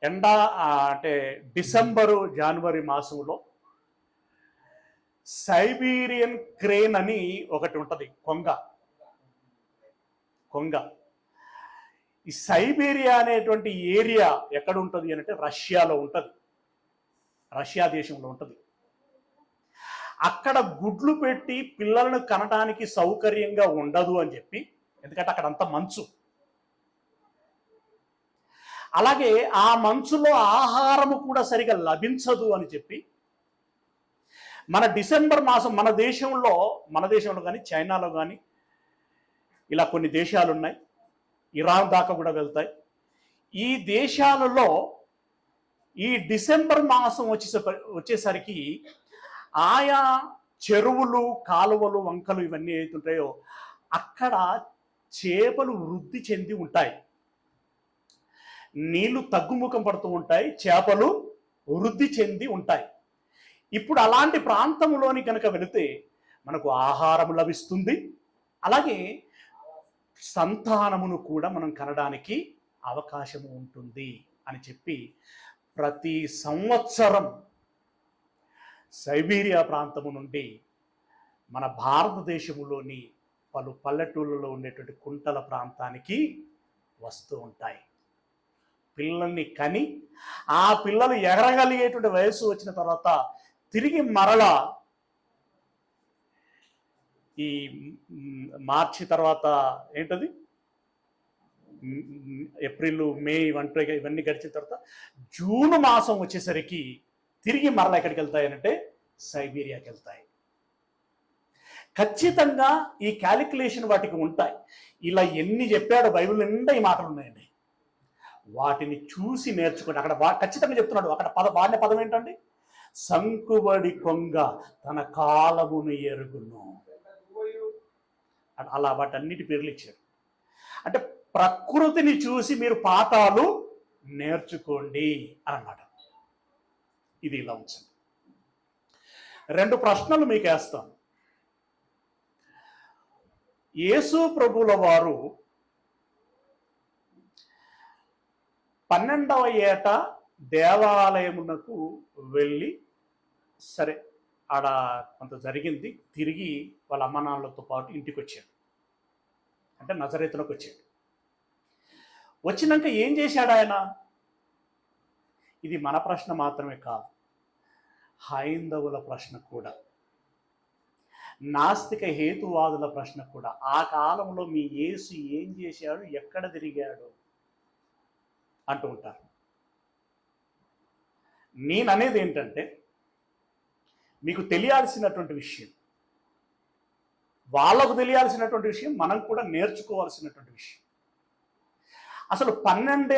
అంటే డిసెంబరు జనవరి మాసంలో సైబీరియన్ క్రేన్ అని ఒకటి ఉంటుంది, కొంగ. ఈ సైబీరియా అనేటువంటి ఏరియా ఎక్కడ ఉంటుంది అంటే రష్యాలో ఉంటుంది, రష్యా దేశంలో ఉంటుంది. అక్కడ గుడ్లు పెట్టి పిల్లలను కనడానికి సౌకర్యంగా ఉండదు అని చెప్పి, ఎందుకంటే అక్కడ అంత మంచు, అలాగే ఆ మంచులో ఆహారము కూడా సరిగా లభించదు అని చెప్పి మన డిసెంబర్ మాసం మన దేశంలో కానీ చైనాలో కానీ ఇలా కొన్ని దేశాలు ఉన్నాయి, ఇరాన్ దాకా కూడా వెళ్తాయి. ఈ దేశాలలో ఈ డిసెంబర్ మాసం వచ్చేసరికి ఆయా చెరువులు, కాలువలు, వంకలు ఇవన్నీ ఏతుంటాయో అక్కడ చేపలు వృద్ధి చెంది ఉంటాయి, నీళ్లు తగ్గుముఖం పడుతూ ఉంటాయి, చేపలు వృద్ధి చెంది ఉంటాయి. ఇప్పుడు అలాంటి ప్రాంతంలోని కనుక వెళితే మనకు ఆహారం లభిస్తుంది, అలాగే సంతానమును కూడా మనం కనడానికి అవకాశము ఉంటుంది అని చెప్పి ప్రతి సంవత్సరం సైబీరియా ప్రాంతము నుండి మన భారతదేశంలోని పలు పల్లెటూళ్ళలో ఉండేటువంటి కుంటల ప్రాంతానికి వస్తూ ఉంటాయి. పిల్లల్ని కని ఆ పిల్లలు ఎగరగలిగేటువంటి వయస్సు వచ్చిన తర్వాత తిరిగి మరలా ఈ మార్చి తర్వాత ఏంటది ఏప్రిల్, మే ఇవన్నీ గడిచిన తర్వాత జూన్ మాసం వచ్చేసరికి తిరిగి మరలా ఎక్కడికి వెళ్తాయనంటే సైబీరియాకి వెళ్తాయి. ఖచ్చితంగా ఈ క్యాలిక్యులేషన్ వాటికి ఉంటాయి. ఇలా ఎన్ని చెప్పాడో బైబిల్ నిండా ఈ మాటలు ఉన్నాయండి. వాటిని చూసి నేర్చుకోండి. అక్కడ ఖచ్చితంగా చెప్తున్నాడు. అక్కడ వాడిన పదం ఏంటండి? సంకుబడి కొంగ తన కాలమును ఎరుగును. అలా వాటన్నిటి పేర్లు ఇచ్చాడు. అంటే ప్రకృతిని చూసి మీరు పాఠాలు నేర్చుకోండి అని అన్నాడు. ఇది ఇలా ఉంచండి. 2 ప్రశ్నలు మీకు వేస్తాను. యేసు ప్రభుల వారు 12వ ఏట దేవాలయమునకు వెళ్ళి, సరే ఆడ కొంత జరిగింది, తిరిగి వాళ్ళ అమ్మ నాన్నలతో పాటు ఇంటికి వచ్చాడు, అంటే నజరేతులోకి వచ్చాడు. వచ్చినాక ఏం చేశాడు ఆయన? ఇది మన ప్రశ్న మాత్రమే కాదు, హైందవుల ప్రశ్న కూడా, నాస్తిక హేతువాదుల ప్రశ్న కూడా. ఆ కాలంలో మీ యేసు ఏం చేశాడు, ఎక్కడ తిరిగాడు అంటూ ఉంటారు. నేననేది ఏంటంటే, మీకు తెలియాల్సినటువంటి విషయం, వాళ్ళకు తెలియాల్సినటువంటి విషయం, మనం కూడా నేర్చుకోవాల్సినటువంటి విషయం. అసలు 12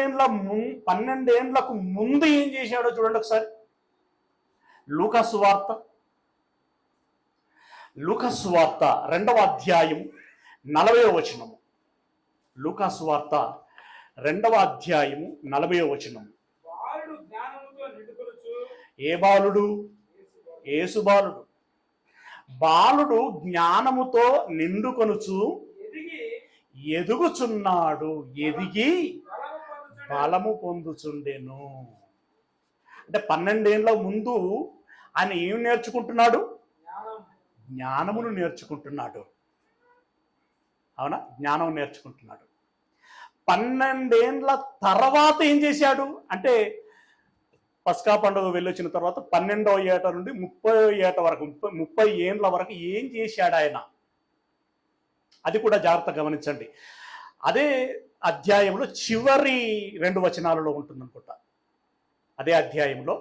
ఏండ్లకు ముందు ఏం చేశాడో చూడండి ఒకసారి. లూకాసు వార్త 2వ అధ్యాయం 40వ వచనము. లూకాసు వార్త 2వ అధ్యాయము 40వ వచనము. ఏ బాలుడు? యేసు బాలుడు. బాలుడు జ్ఞానముతో నిండుకొనుచు ఎదుగుచున్నాడు, ఎదిగి బలము పొందుచుండెను. అంటే 12 ఏళ్ల ముందు ఆయన ఏం నేర్చుకుంటున్నాడు? జ్ఞానమును నేర్చుకుంటున్నాడు. అవునా? జ్ఞానం నేర్చుకుంటున్నాడు. 12 ఏండ్ల తర్వాత ఏం చేశాడు అంటే, పస్కా పండుగ వెళ్ళొచ్చిన తర్వాత 12వ ఏట నుండి 30వ ఏట వరకు, 30 ఏండ్ల వరకు ఏం చేశాడు ఆయన? అది కూడా జాగ్రత్తగా గమనించండి. అదే అధ్యాయంలో చివరి 2 వచనాలలో ఉంటుంది అనుకుంటా. అదే అధ్యాయంలో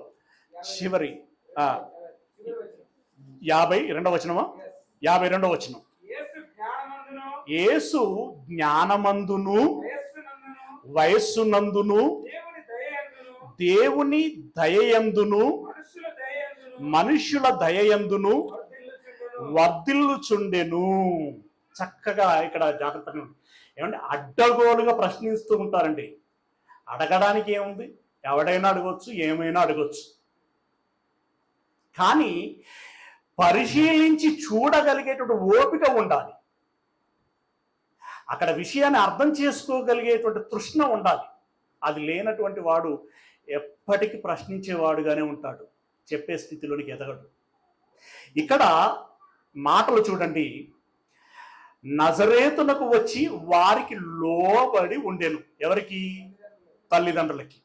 చివరి 52వ వచనమా? 52వ వచనం. యేసు జ్ఞానమందును వయస్సునందును దేవుని దయయందును మనుష్యుల దయయందును వర్ధిల్లుచుండెను. చక్కగా ఇక్కడ జాగ్రత్తగా ఏమంటే, అడ్డగోలుగా ప్రశ్నిస్తూ ఉంటారండి. అడగడానికి ఏముంది? ఎవడైనా అడగొచ్చు, ఏమైనా అడగొచ్చు. కానీ పరిశీలించి చూడగలిగేటువంటి ఓపిక ఉండాలి. అక్కడ విషయాన్ని అర్థం చేసుకోగలిగేటువంటి తృష్ణ ఉండాలి. అది లేనటువంటి వాడు ఎప్పటికీ ప్రశ్నించేవాడుగానే ఉంటాడు, చెప్పే స్థితిలోనికి ఎదగడు. ఇక్కడ మాటలు చూడండి. నజరేతునకు వచ్చి వారికి లోబడి ఉండెను. ఎవరికి? తల్లిదండ్రులకి.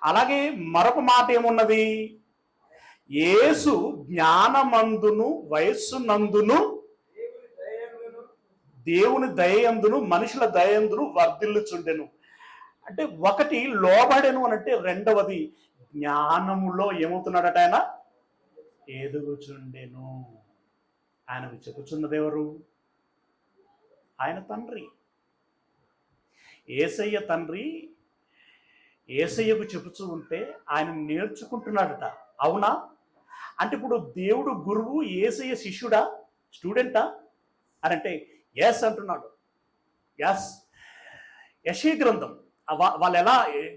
అలాగే మరొక మాట ఏమున్నది? యేసు జ్ఞానమందును వయస్సునందును దేవుని దయందును మనుషుల దయందును వర్ధిల్లుచుండెను. అంటే ఒకటి లోబడెను అనంటే, రెండవది జ్ఞానములో ఏమవుతున్నాడట? ఆయన ఎదుగుచుండెను. ఆయనకు చెప్పుచున్నది ఎవరు? ఆయన తండ్రి, యేసయ్య తండ్రి యేసయ్యకు చెప్పుచూ ఉంటే ఆయన నేర్చుకుంటున్నాడట. అవునా? అంటే ఇప్పుడు దేవుడు గురువు, యేసయ్య శిష్యుడా, స్టూడెంటా అని అంటే ఎస్ అంటున్నాడు. ఎస్. యెషయా గ్రంథం వాళ్ళు ఎలా,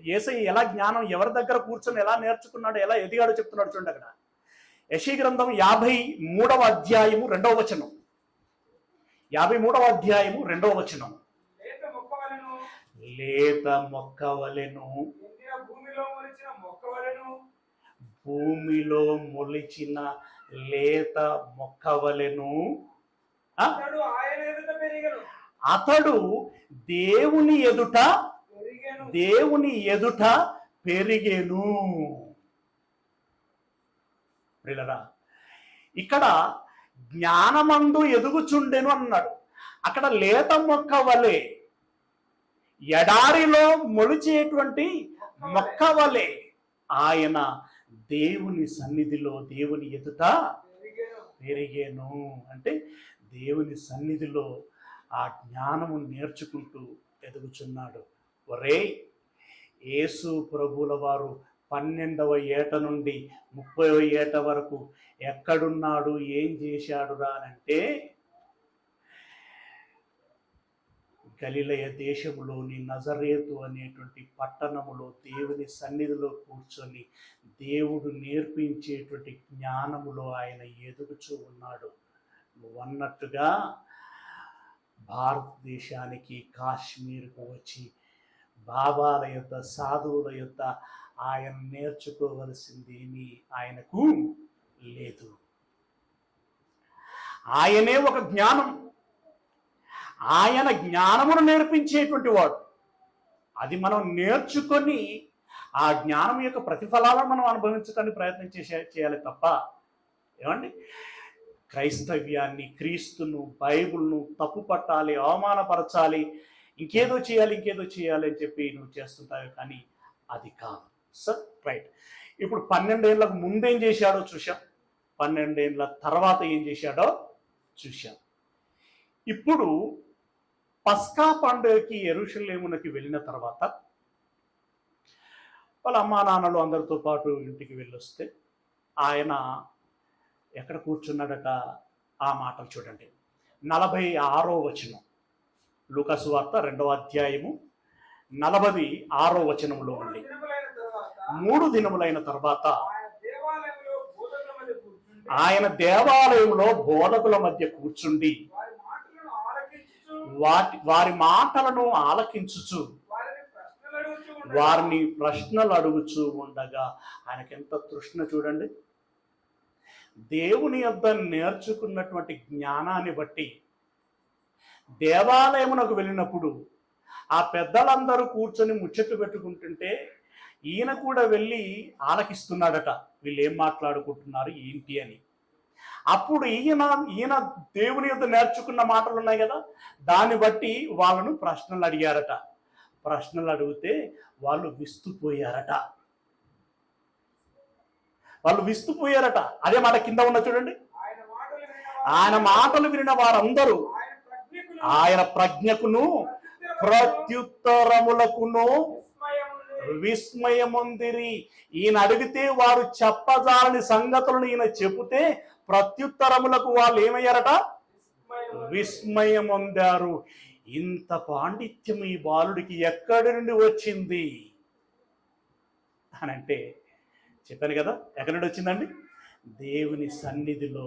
యేసయ్య ఎలా జ్ఞానం ఎవరి దగ్గర కూర్చొని ఎలా నేర్చుకున్నాడు, ఎలా ఎదిగాడో చెప్తున్నాడు చూడండి అక్కడ. యెషయా గ్రంథం 53వ అధ్యాయము 2వ వచనం. 53వ అధ్యాయము 2వ వచనం. లేత మొక్కవలెను, భూమిలో మొలిచిన లేత మొక్కవలెను, అతడు దేవుని ఎదుట పెరిగెను. ఇక్కడ జ్ఞానమందు ఎదుగుచుండెను అన్నాడు. అక్కడ లేత మొక్క వలె, ఎడారిలో మొలిచేటువంటి మొక్క వలె ఆయన దేవుని సన్నిధిలో, దేవుని ఎదుట పెరిగేను. అంటే దేవుని సన్నిధిలో ఆ జ్ఞానము నేర్చుకుంటూ ఎదుగుచున్నాడు. ఒరే, యేసు ప్రభుల వారు 12వ ఏట నుండి 30వ ఏట వరకు ఎక్కడున్నాడు, ఏం చేశాడు రానంటే, గలిలయ దేశములోని నజరేతు అనేటువంటి పట్టణములో దేవుని సన్నిధిలో కూర్చొని దేవుడు నేర్పించేటువంటి జ్ఞానములో ఆయన ఎదుగుచూ ఉన్నాడు. నువ్వన్నట్టుగా భారతదేశానికి కాశ్మీర్కు వచ్చి బాబాల యొక్క, సాధువుల యొక్క ఆయన నేర్చుకోవలసింది ఏమీ ఆయనకు లేదు. ఆయనే ఒక జ్ఞానం, ఆయన జ్ఞానమును నేర్పించేటువంటి వాడు. అది మనం నేర్చుకొని ఆ జ్ఞానం యొక్క ప్రతిఫలాలను మనం అనుభవించడానికి ప్రయత్నం చేయాలి తప్ప, ఏమండి, క్రైస్తవ్యాన్ని, క్రీస్తును, బైబిల్ను తప్పు పట్టాలి, అవమానపరచాలి, ఇంకేదో చేయాలి అని చెప్పి నువ్వు చేస్తుంటావు. కానీ అది కాదు సార్. రైట్. ఇప్పుడు 12 ఏళ్ళకు ముందేం చేశాడో చూశాం, 12 ఏళ్ళ తర్వాత ఏం చేశాడో చూశాం. ఇప్పుడు పస్కా పండుగకి యెరూషలేమునకి వెళ్ళిన తర్వాత వాళ్ళ అమ్మా నాన్నలు అందరితో పాటు ఇంటికి వెళ్ళొస్తే ఆయన ఎక్కడ కూర్చున్నాడట? ఆ మాటలు చూడండి. 46వ వచనం, లూకాసు వార్త 2వ అధ్యాయము 46వ వచనంలో ఉండి, 3 దినములైన తర్వాత ఆయన దేవాలయంలో బోధకుల మధ్య కూర్చుండి వారి మాటలను ఆలకించుచు వారిని ప్రశ్నలు అడుగుచూ ఉండగా ఆయనకెంత తృష్ణ చూడండి. దేవుని యొద్ద నేర్చుకున్నటువంటి జ్ఞానాన్ని బట్టి దేవాలయమునకు వెళ్ళినప్పుడు ఆ పెద్దలందరూ కూర్చొని ముచ్చట్లు పెట్టుకుంటుంటే ఈయన కూడా వెళ్ళి ఆలకిస్తున్నాడట, వీళ్ళు ఏం మాట్లాడుకుంటున్నారు ఏంటి అని. అప్పుడు ఈయన దేవుని యొద్ద నేర్చుకున్న మాటలు ఉన్నాయి కదా, దాన్ని బట్టి వాళ్ళను ప్రశ్నలు అడిగారట. ప్రశ్నలు అడిగితే వాళ్ళు విస్తుపోయారట. అదే మాట కింద ఉన్న చూడండి. ఆయన మాటలు వినిన వారందరూ ఆయన ప్రజ్ఞకును ప్రత్యుత్తరములకును విస్మయముందిరి. ఈయన అడిగితే వారు చెప్పజాలని సంగతులను ఈయన చెబితే ప్రత్యుత్తరములకు వాళ్ళు ఏమయ్యారట? విస్మయమొందారు. ఇంత పాండిత్యం ఈ బాలుడికి ఎక్కడి నుండి వచ్చింది అని అంటే, చెప్పాను కదా ఎక్కడి నుండి వచ్చిందండి? దేవుని సన్నిధిలో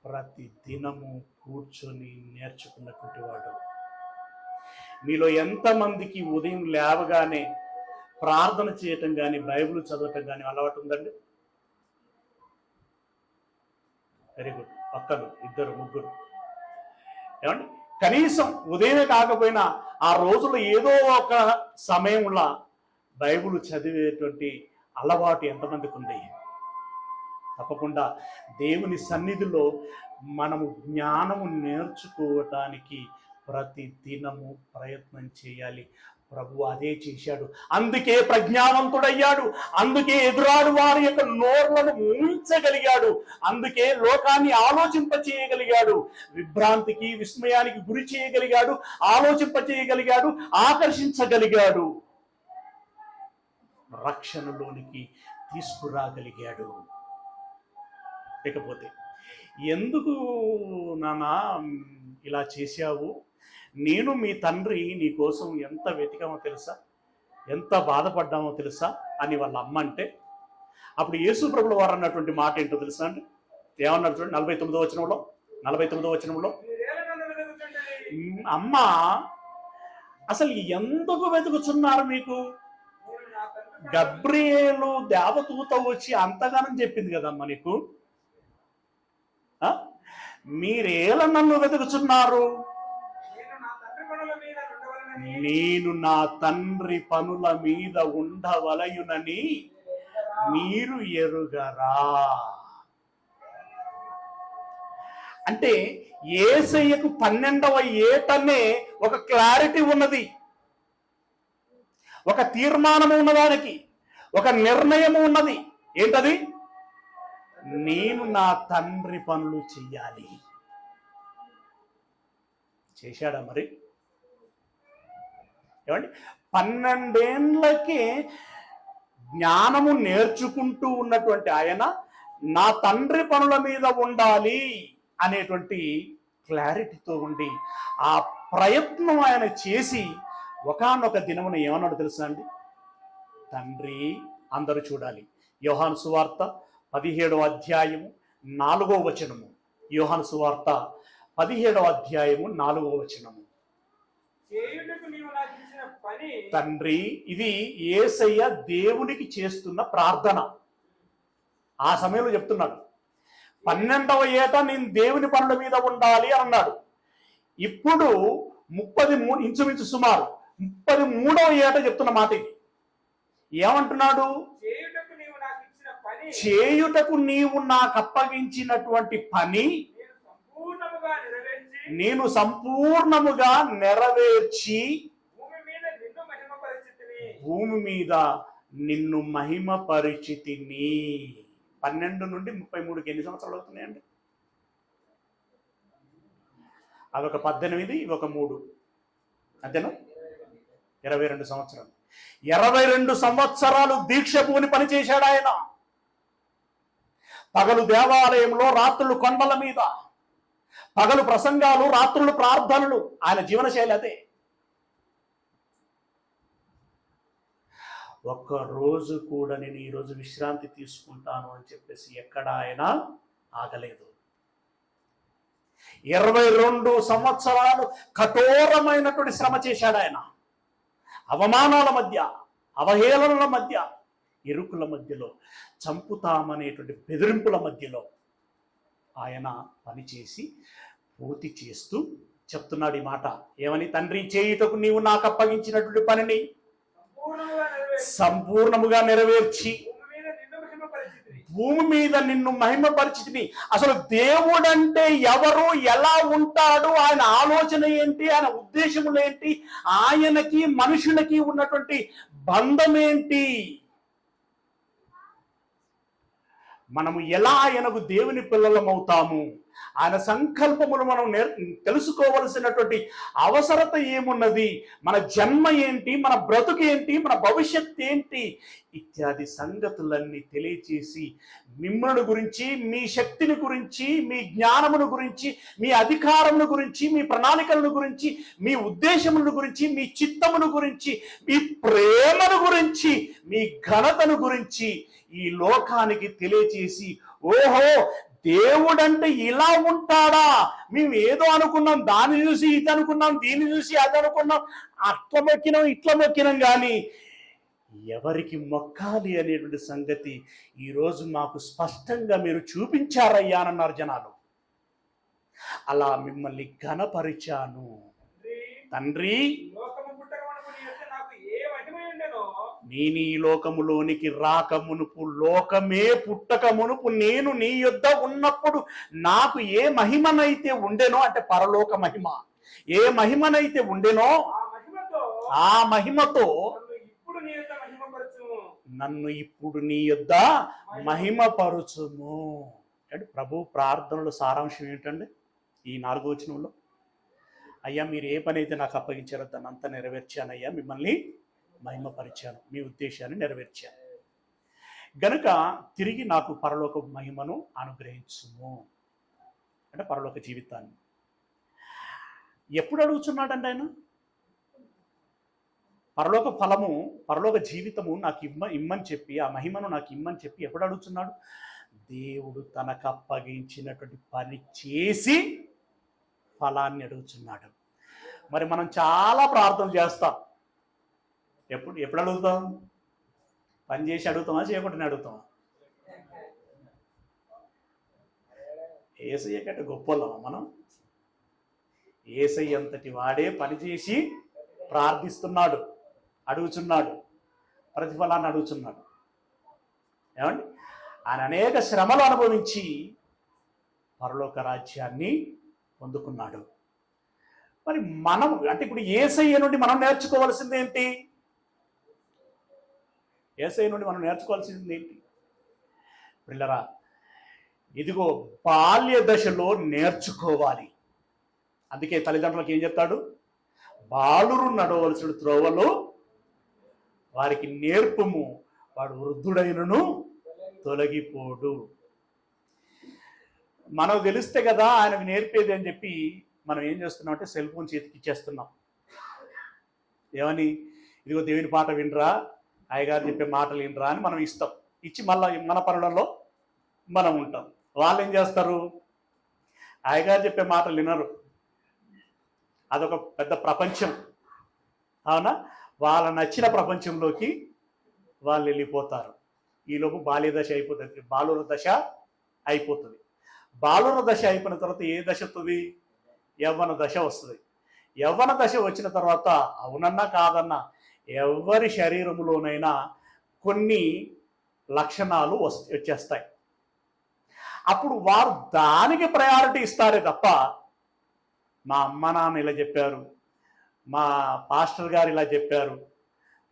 ప్రతి దినము కూర్చొని నేర్చుకున్నటువంటి వాడు. మీలో ఎంతమందికి ఉదయం లేవగానే ప్రార్థన చేయటం కానీ, బైబిల్ చదవటం కానీ అలవాటు ఉందండి? Very good. ఒక్కరు, ఇద్దరు, ముగ్గురు. ఏమండి, కనీసం ఉదయమే కాకపోయినా ఆ రోజుల్లో ఏదో ఒక సమయంలో బైబిల్ చదివేటువంటి అలవాటు ఎంతమందికి ఉంది? తప్పకుండా దేవుని సన్నిధిలో మనము జ్ఞానము నేర్చుకోవటానికి ప్రతి దినము ప్రయత్నం చేయాలి. ప్రభు అదే చేశాడు, అందుకే ప్రజ్ఞావంతుడయ్యాడు, అందుకే ఎదురాడు వారి యొక్క నోర్లను మూయించగలిగాడు, అందుకే లోకాన్ని ఆలోచింపచేయగలిగాడు, విభ్రాంతికి విస్మయానికి గురి చేయగలిగాడు, ఆలోచింపచేయగలిగాడు, ఆకర్షించగలిగాడు, రక్షణలోనికి తీసుకురాగలిగాడు. లేకపోతే ఎందుకు నాన్న ఇలా చేశావు, నేను మీ తండ్రి నీ కోసం ఎంత వెతికామో తెలుసా, ఎంత బాధపడ్డామో తెలుసా అని వాళ్ళ అమ్మ అంటే, అప్పుడు యేసు ప్రభుల వారు అన్నటువంటి మాట ఏంటో తెలుసా అండి? ఏమన్నారు చూడండి, 49వ వచనంలో అమ్మ అసలు ఎందుకు వెతుకుతున్నారు మీకు? గబ్రియేలు దేవదూత వచ్చి అంతగానం చెప్పింది కదమ్మా నీకు, మీరేల నన్ను వెతుకుతున్నారు? నేను నా తండ్రి పనుల మీద ఉండవలయునని మీరు ఎరుగరా? అంటే యేసయ్యకు 12వ ఏటనే ఒక క్లారిటీ ఉన్నది, ఒక తీర్మానము ఉన్నదానికి, ఒక నిర్ణయము ఉన్నది. ఏంటది? నేను నా తండ్రి పనులు చెయ్యాలి. చేశాడా మరి? ఏమండి, 12 ఏళ్ళకే జ్ఞానము నేర్చుకుంటూ ఉన్నటువంటి ఆయన నా తండ్రి పనుల మీద ఉండాలి అనేటువంటి క్లారిటీతో ఉండి ఆ ప్రయత్నం ఆయన చేసి ఒకానొక దినమున ఏమన్నాడు తెలుసా అండి? తండ్రి, అందరూ చూడాలి, యోహాను సువార్త 17వ అధ్యాయము 4వ వచనము. యోహాను సువార్త 17వ అధ్యాయము 4వ వచనము. తండ్రి, ఇది యేసయ్య దేవునికి చేస్తున్న ప్రార్థన. ఆ సమయంలో చెప్తున్నాడు, 12వ ఏట నేను దేవుని పనుల మీద ఉండాలి అన్నాడు. ఇప్పుడు 33 ఇంచుమించు సుమారు 33వ ఏట చెప్తున్న మాట ఇది. ఏమంటున్నాడు? చేయుటకు నీవు నాకు అప్పగించినటువంటి పని నేను సంపూర్ణముగా నెరవేర్చి భూమి మీద నిన్ను మహిమపరిచితిని. 12 నుండి 33కి ఎన్ని సంవత్సరాలు అవుతున్నాయండి? అదొక 18, ఇవొక 3, అంతేనా? 22 సంవత్సరాలు. 22 సంవత్సరాలు దీక్ష పూని పని చేశాడు ఆయన. పగలు దేవాలయంలో, రాత్రులు కొండల మీద, పగలు ప్రసంగాలు, రాత్రులు ప్రార్థనలు. ఆయన జీవనశైలి అదే. ఒక్క రోజు కూడా నేను ఈరోజు విశ్రాంతి తీసుకుంటాను అని చెప్పేసి ఎక్కడ ఆయన ఆగలేదు. 22 సంవత్సరాలు కఠోరమైనటువంటి శ్రమ చేశాడు ఆయన. అవమానాల మధ్య, అవహేళనల మధ్య, ఇరుకుల మధ్యలో, చంపుతామనేటువంటి బెదిరింపుల మధ్యలో ఆయన పనిచేసి పూర్తి చేస్తూ చెప్తున్నాడు ఈ మాట. ఏమని? తండ్రి, చేయుటకు నీవు నాకు అప్పగించినటువంటి పనిని సంపూర్ణముగా నెరవేర్చి భూమి మీద నిన్ను మహిమపరిచితిని. అసలు దేవుడంటే ఎవరు, ఎలా ఉంటాడు, ఆయన ఆలోచన ఏంటి, ఆయన ఉద్దేశములు ఏంటి, ఆయనకి మనుషులకి ఉన్నటువంటి బంధం ఏంటి, మనము ఎలా ఆయనకు దేవుని పిల్లలం అవుతాము, ఆయన సంకల్పములు మనం తెలుసుకోవలసినటువంటి అవసరత ఏమున్నది, మన జన్మ ఏంటి, మన బ్రతుకు ఏంటి, మన భవిష్యత్ ఏంటి, ఇత్యాది సంగతులన్నీ తెలియచేసి మిమ్మల్ని గురించి, మీ శక్తిని గురించి, మీ జ్ఞానమును గురించి, మీ అధికారమును గురించి, మీ ప్రణాళికలను గురించి, మీ ఉద్దేశములను గురించి, మీ చిత్తమును గురించి, మీ ప్రేమను గురించి, మీ ఘనతను గురించి ఈ లోకానికి తెలియచేసి, ఓహో దేవుడంటే ఇలా ఉంటాడా, మేము ఏదో అనుకున్నాం, దాన్ని చూసి ఇది అనుకున్నాం, దీన్ని చూసి అది అనుకున్నాం, అట్లా మొక్కినాం ఇట్లా మొక్కినాం, కానీ ఎవరికి మొక్కాలి అనేటువంటి సంగతి ఈరోజు మాకు స్పష్టంగా మీరు చూపించారయ్యా అన్నారు జనాలు. అలా మిమ్మల్ని ఘనపరిచాను. తండ్రి, నేను ఈ లోకములోనికి రాకమునుపు, లోకమే పుట్టక మునుపు, నేను నీ యొద్ద ఉన్నప్పుడు నాకు ఏ మహిమనైతే ఉండెనో, అంటే పరలోక మహిమ, ఏ మహిమనైతే ఉండెనో ఆ మహిమతో నన్ను ఇప్పుడు నీ యొద్ద మహిమపరుచుము. అంటే ప్రభు ప్రార్థనలో సారాంశం ఏంటండి? ఈ 4వ వచనంలో, అయ్యా మీరు ఏ పని అయితే నాకు అప్పగించారో దాన్ని అంతా నెరవేర్చానయ్యా, మిమ్మల్ని మహిమపరిచాను, మీ ఉద్దేశాన్ని నెరవేర్చాను గనుక తిరిగి నాకు పరలోక మహిమను అనుగ్రహించుము. అంటే పరలోక జీవితాన్ని ఎప్పుడు అడుగుతున్నాడండి ఆయన? పరలోక ఫలము, పరలోక జీవితము నాకు ఇమ్మని చెప్పి, ఆ మహిమను నాకు ఇమ్మని చెప్పి ఎప్పుడు అడుగుతున్నాడు? దేవుడు తనకు అప్పగించినటువంటి పని చేసి ఫలాన్ని అడుగుతున్నాడు. మరి మనం చాలా ప్రార్థన చేస్తాం. ఎప్పుడు అడుగుతాం? పని చేసి అడుగుతామా, చేయకుండా అడుగుతామా? యేసయ్య కంటే గొప్పలమా మనం? యేసయ్య అంతటి వాడే పని చేసి ప్రార్థిస్తున్నాడు, అడుగుచున్నాడు, ప్రతిఫలాన్ని అడుగుచున్నాడు. ఏమండి? ఆయన అనేక శ్రమలు అనుభవించి పరలోక రాజ్యాన్ని పొందుకున్నాడు. మరి మనం అంటే ఇప్పుడు యేసయ్య నుండి మనం నేర్చుకోవాల్సింది ఏంటి? యేసయ్య నుండి మనం నేర్చుకోవాల్సింది ఏంటి పిల్లరా? ఇదిగో బాల్య దశలో నేర్చుకోవాలి. అందుకే తల్లిదండ్రులకు ఏం చెప్తాడు? బాలురు నడవలసిన త్రోవలో వారికి నేర్పుము, వాడు వృద్ధుడైనను తొలగిపోడు. మనకు తెలిస్తే కదా ఆయనకు నేర్పేది అని చెప్పి మనం ఏం చేస్తున్నాం అంటే సెల్ ఫోన్ చేతికి ఇచ్చేస్తున్నాం. ఏమని? ఇదిగో దేవుని పాట వినరా, అయ్యగారు చెప్పే మాటలు వినరా అని మనం ఇస్తాం. ఇచ్చి మళ్ళీ మన పనులలో మనం ఉంటాం. వాళ్ళు ఏం చేస్తారు? అయ్యగారు చెప్పే మాటలు వినరు, అదొక పెద్ద ప్రపంచం. అవునా? వాళ్ళ నచ్చిన ప్రపంచంలోకి వాళ్ళు వెళ్ళిపోతారు. ఈలోపు బాల్య దశ అయిపోతుంది, బాలుర దశ అయిపోతుంది. బాలుర దశ అయిపోయిన తర్వాత ఏ దశ వస్తుంది? యవ్వన దశ వస్తుంది. యవ్వన దశ వచ్చిన తర్వాత అవునన్నా కాదన్నా ఎవరి శరీరంలోనైనా కొన్ని లక్షణాలు వచ్చేస్తాయి. అప్పుడు వారు దానికి ప్రయారిటీ ఇస్తారే తప్ప, మా అమ్మ నాన్న ఇలా చెప్పారు, మా పాస్టర్ గారు ఇలా చెప్పారు,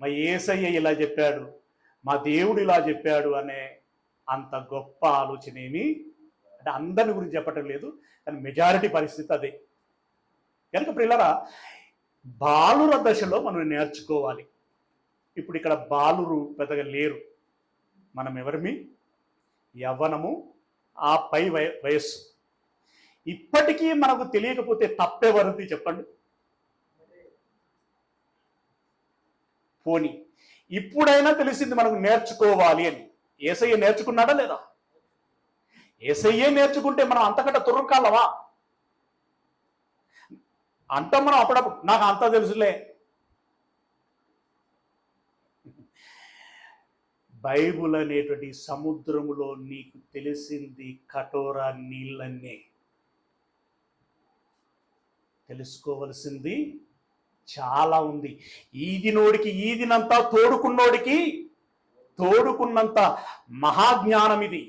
మా యేసయ్య ఇలా చెప్పాడు, మా దేవుడు ఇలా చెప్పాడు అనే అంత గొప్ప ఆలోచన ఏమి, అంటే అందరి గురించి చెప్పటం లేదు, కానీ మెజారిటీ పరిస్థితి అదే. కనుక పిల్లరా, బాలుర దశలో మనం నేర్చుకోవాలి. ఇప్పుడు ఇక్కడ బాలురు పెద్దగా లేరు, మనం ఎవరిమి? యవ్వనము, ఆ పై వయస్సు. ఇప్పటికీ మనకు తెలియకపోతే తప్పెవరిది చెప్పండి? పోనీ ఇప్పుడైనా తెలిసింది మనకు నేర్చుకోవాలి అని. యేసయ్య నేర్చుకున్నాడా లేదా? యేసయ్యే నేర్చుకుంటే మనం అంతకంటే తుర్రకాలవా? అంటాం మనం అప్పుడప్పుడు, నాకు అంతా తెలుసులే. బైబుల్ అనేటువంటి సముద్రములో నీకు తెలిసింది కఠోర నీళ్ళన్నే. తెలుసుకోవలసింది చాలా ఉంది. ఈదినోడికి ఈదినంత, తోడుకున్నోడికి తోడుకున్నంత మహాజ్ఞానం ఇది,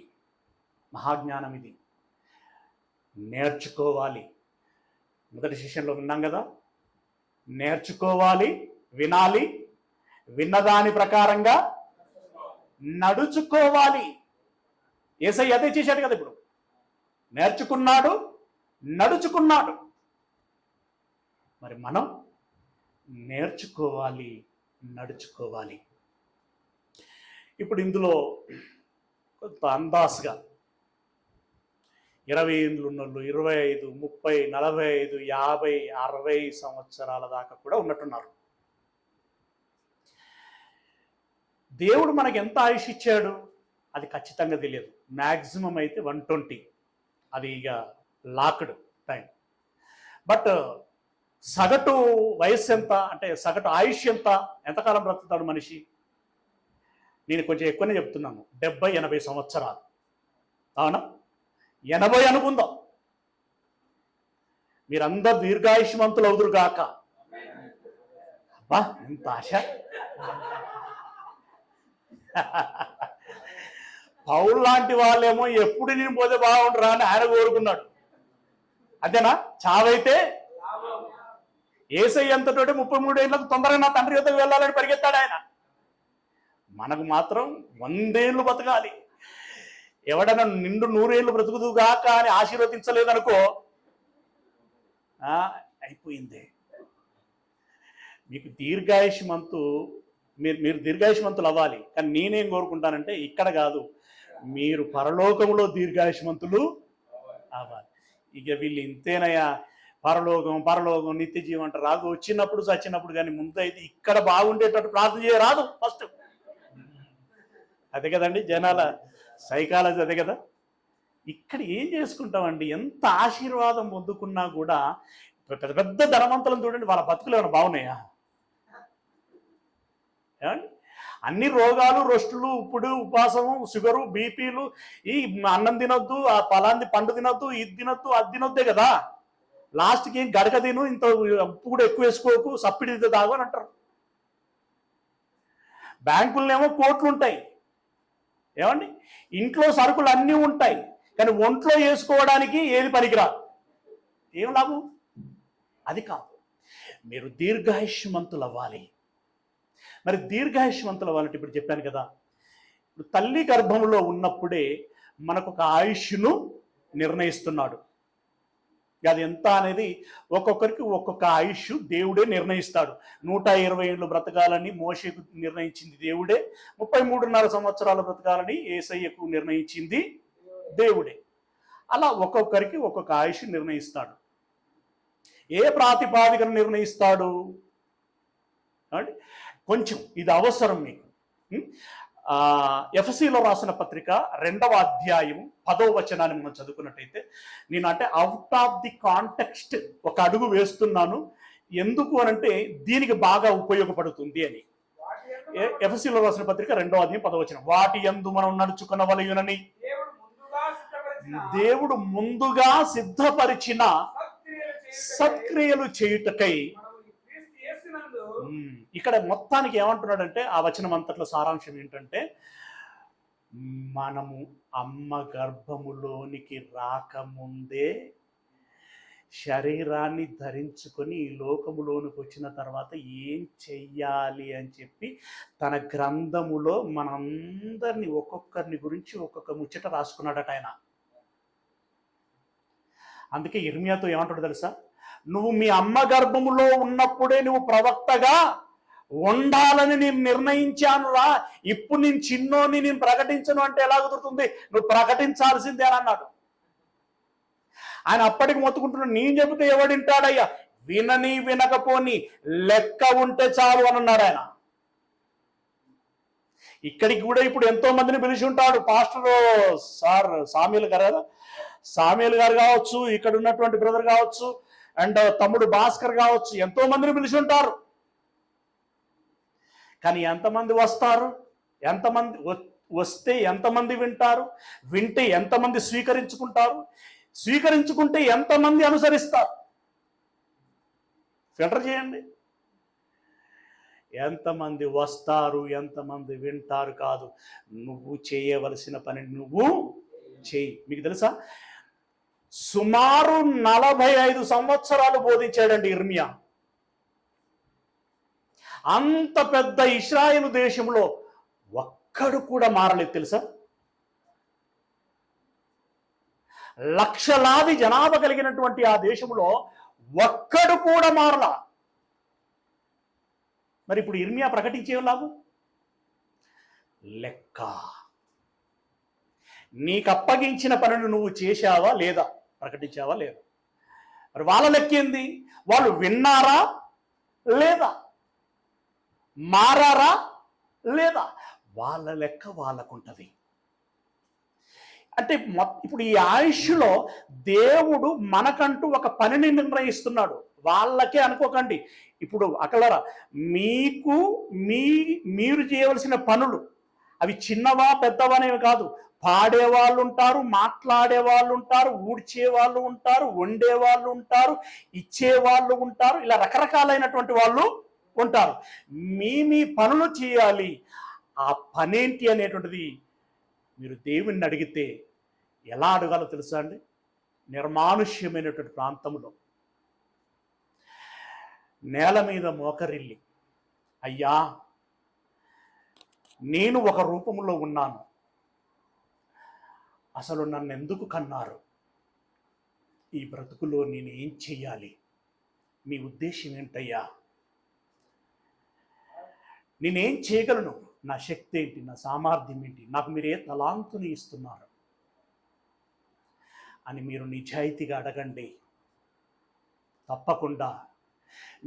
మహాజ్ఞానం ఇది. నేర్చుకోవాలి. మొదటి సెషన్లో విన్నాం కదా, నేర్చుకోవాలి, వినాలి, విన్నదాని ప్రకారంగా నడుచుకోవాలి. యేసయ్య అదే చేశాడు కదా. ఇప్పుడు నేర్చుకున్నాడు, నడుచుకున్నాడు. మరి మనం నేర్చుకోవాలి, నడుచుకోవాలి. ఇప్పుడు ఇందులో కొంత అందాసుగా 20 ఏళ్ళు ఉన్నోళ్ళు, 25, 30, 45, 50, 60 సంవత్సరాల దాకా కూడా ఉన్నట్టున్నారు. దేవుడు మనకి ఎంత ఆయుష్ ఇచ్చాడు అది ఖచ్చితంగా తెలియదు. మ్యాక్సిమం అయితే 120, అది ఇక లాక్డ్ టైం. బట్ సగటు వయస్సు ఎంత, అంటే సగటు ఆయుష్ ఎంతకాలం బ్రతుకుతాడు మనిషి? నేను కొంచెం ఎక్కువనే చెప్తున్నాను, 70-80 సంవత్సరాలు. అవునా? 80 అనుకుందాం. మీరందరూ దీర్ఘాయుష్మంతులు అవుదురుగాక. అబ్బా ఎంత ఆశ. పౌలు లాంటి వాళ్ళేమో ఎప్పుడు నేను పోతే బాగుండరా అని ఆయన కోరుకున్నాడు. అదేనా చావైతే యేసయ్య అంతటోటి 33 ఏళ్ళకు తొందరగా నా తండ్రి యొద్దకు వెళ్ళాలని పరిగెత్తాడు ఆయన. మనకు మాత్రం 100 ఏళ్ళు బతకాలి. ఎవడైనా నిండు 100 ఏళ్ళు బ్రతుకుదుగాక అని ఆశీర్వదించలేదనుకో అయిపోయింది. మీకు దీర్ఘాయుష్మంతు మీరు దీర్ఘాయుష్మంతులు అవ్వాలి. కానీ నేనేం కోరుకుంటానంటే ఇక్కడ కాదు, మీరు పరలోకంలో దీర్ఘాయుష్మంతులు అవ్వాలి. ఇక వీళ్ళు ఇంతేనయ్యా, పరలోకం నిత్య జీవం అంట రాదు, వచ్చినప్పుడు చచ్చినప్పుడు. కానీ ముందు అయితే ఇక్కడ బాగుండేటట్టు ప్రార్థన చేయరాదు ఫస్ట్. అదే కదండి జనాల సైకాలజీ, అదే కదా. ఇక్కడ ఏం చేసుకుంటామండి, ఎంత ఆశీర్వాదం పొందుకున్నా కూడా పెద్ద పెద్ద ధనవంతులను చూడండి, వాళ్ళ బతుకులు ఏమైనా బాగున్నాయా? ఏమండి, అన్ని రోగాలు, రొస్టులు, ఉప్పుడు, ఉపాసము, షుగరు, బీపీలు, ఈ అన్నం తినొద్దు, ఆ పలాంది పండు తినొద్దు, ఇది తినొద్దు, అది తినొద్దే కదా. లాస్ట్కి ఏం గడక తిను, ఇంత ఉప్పు కూడా ఎక్కువ వేసుకోకు, సప్పిడి తాగు అని అంటారు. బ్యాంకులనేమో కోట్లు ఉంటాయి. ఏమండి, ఇంట్లో సరుకులు అన్నీ ఉంటాయి, కానీ ఒంట్లో వేసుకోవడానికి ఏది పనికిరాదు. ఏం లాభం? అది కాదు. మీరు దీర్ఘాయుష్మంతులు అవ్వాలి. మరి దీర్ఘాయుష్మంతులు అవ్వాలంటే ఇప్పుడు చెప్పాను కదా, ఇప్పుడు తల్లి గర్భంలో ఉన్నప్పుడే మనకు ఒక ఆయుష్ను నిర్ణయిస్తున్నాడు. అది ఎంత అనేది ఒక్కొక్కరికి ఒక్కొక్క ఆయుష్ దేవుడే నిర్ణయిస్తాడు. 120 ఏళ్ళు బ్రతకాలని మోషేకు నిర్ణయించింది దేవుడే, 33.5 సంవత్సరాలు బ్రతకాలని యేసయ్యకు నిర్ణయించింది దేవుడే. అలా ఒక్కొక్కరికి ఒక్కొక్క ఆయుష్ నిర్ణయిస్తాడు. ఏ ప్రాతిపాదికన నిర్ణయిస్తాడు? కొంచెం ఇది అవసరం మీకు. ఎఫెసీలో రాసిన పత్రిక 2వ అధ్యాయం 10వ వచనాన్ని మనం చదువుకున్నట్టయితే, నేను అంటే అవుట్ ఆఫ్ ది కాంటెక్స్ట్ ఒక అడుగు వేస్తున్నాను. ఎందుకు అనంటే దీనికి బాగా ఉపయోగపడుతుంది అని. ఎఫెసీలో రాసిన పత్రిక 2వ అధ్యాయం 10వ వచనం, వాటి యందు మనం నడుచుకున్న వలయునని దేవుడు ముందుగా సిద్ధపరిచిన సత్క్రియలు చేయుటకై. ఇక్కడ మొత్తానికి ఏమంటున్నాడంటే ఆ వచనం అంతట్లో సారాంశం ఏంటంటే, మనము అమ్మ గర్భములోనికి రాకముందే శరీరాన్ని ధరించుకొని ఈ లోకములోనికి వచ్చిన తర్వాత ఏం చెయ్యాలి అని చెప్పి తన గ్రంథములో మనందరినీ ఒక్కొక్కరిని గురించి ఒక్కొక్క ముచ్చట రాసుకున్నాడట ఆయన. అందుకే ఇర్మియాతో ఏమంటాడు తెలుసా, నువ్వు మీ అమ్మ గర్భములో ఉన్నప్పుడే నువ్వు ప్రవక్తగా ఉండాలని నేను నిర్ణయించాను రా, ఇప్పుడు నేను చిన్నోని నేను ప్రకటించను అంటే ఎలా కుదురుతుంది? నువ్వు ప్రకటించాల్సిందే అని అన్నాడు ఆయన. అప్పటికి మొత్తుకుంటున్నాడు, నేను చెబితే ఎవడింటాడయ్యా, వినని వినకపోని లెక్క ఉంటే చాలు అని అన్నాడు ఆయన. ఇక్కడికి కూడా ఇప్పుడు ఎంతో మందిని పిలిచి ఉంటాడు పాస్టర్ సార్ సామ్యూల్ గారు కావచ్చు, ఇక్కడ ఉన్నటువంటి బ్రదర్ కావచ్చు, అండ్ తమ్ముడు భాస్కర్ కావచ్చు, ఎంతో మందిని పిలిచి ఉంటారు. కానీ ఎంతమంది వస్తారు? ఎంతమంది వస్తే ఎంతమంది వింటారు? వింటే ఎంతమంది స్వీకరించుకుంటారు? స్వీకరించుకుంటే ఎంతమంది అనుసరిస్తారు? ఫిల్టర్ చేయండి. ఎంతమంది వస్తారు, ఎంతమంది వింటారు కాదు, నువ్వు చేయవలసిన పని నువ్వు చేయి. మీకు తెలుసా, సుమారు 45 సంవత్సరాలు బోధించాడండి ఇర్మియా. అంత పెద్ద ఇశ్రాయేలు దేశంలో ఒక్కడు కూడా మారలేదు తెలుసా. లక్షలాది జనాభా కలిగినటువంటి ఆ దేశంలో ఒక్కడు కూడా మారలా. మరి ఇప్పుడు ఇర్మియా ప్రకటించే లాభం? లెక్క. నీకు అప్పగించిన పనులు నువ్వు చేశావా లేదా? ప్రకటించావా లేదా? మరి వాళ్ళ లెక్క ఏంది? వాళ్ళు విన్నారా లేదా? మారారా లేదా? వాళ్ళ లెక్క వాళ్ళకుంటది. అంటే ఇప్పుడు ఈ ఆయుష్లో దేవుడు మనకంటూ ఒక పనిని నిర్ణయిస్తున్నాడు. వాళ్ళకే అనుకోకండి. ఇప్పుడు అక్కలరా మీరు చేయవలసిన పనులు అవి చిన్నవా పెద్దవా అనేవి కాదు, పాడే వాళ్ళు ఉంటారు, మాట్లాడే వాళ్ళు ఉంటారు, ఊడ్చే వాళ్ళు ఉంటారు, వండే వాళ్ళు ఉంటారు, ఇచ్చే వాళ్ళు ఉంటారు, ఇలా రకరకాలైనటువంటి వాళ్ళు ఉంటారు. మీ పనులు చేయాలి. ఆ పనేంటి అనేటువంటిది మీరు దేవుణ్ణి అడిగితే ఎలా అడగాలో తెలుసా అండి? నిర్మానుష్యమైనటువంటి ప్రాంతంలో నేల మీద మోకరిల్లి, అయ్యా నేను ఒక రూపంలో ఉన్నాను, అసలు నన్ను ఎందుకు కన్నారు, ఈ బ్రతుకులో నేను ఏం చెయ్యాలి, మీ ఉద్దేశం ఏంటయ్యా, నేనేం చేయగలను, నా శక్తి ఏంటి, నా సామర్థ్యం ఏంటి, నాకు మీరు ఏ తలాంతుని ఇస్తున్నారు అని మీరు నిజాయితీగా అడగండి. తప్పకుండా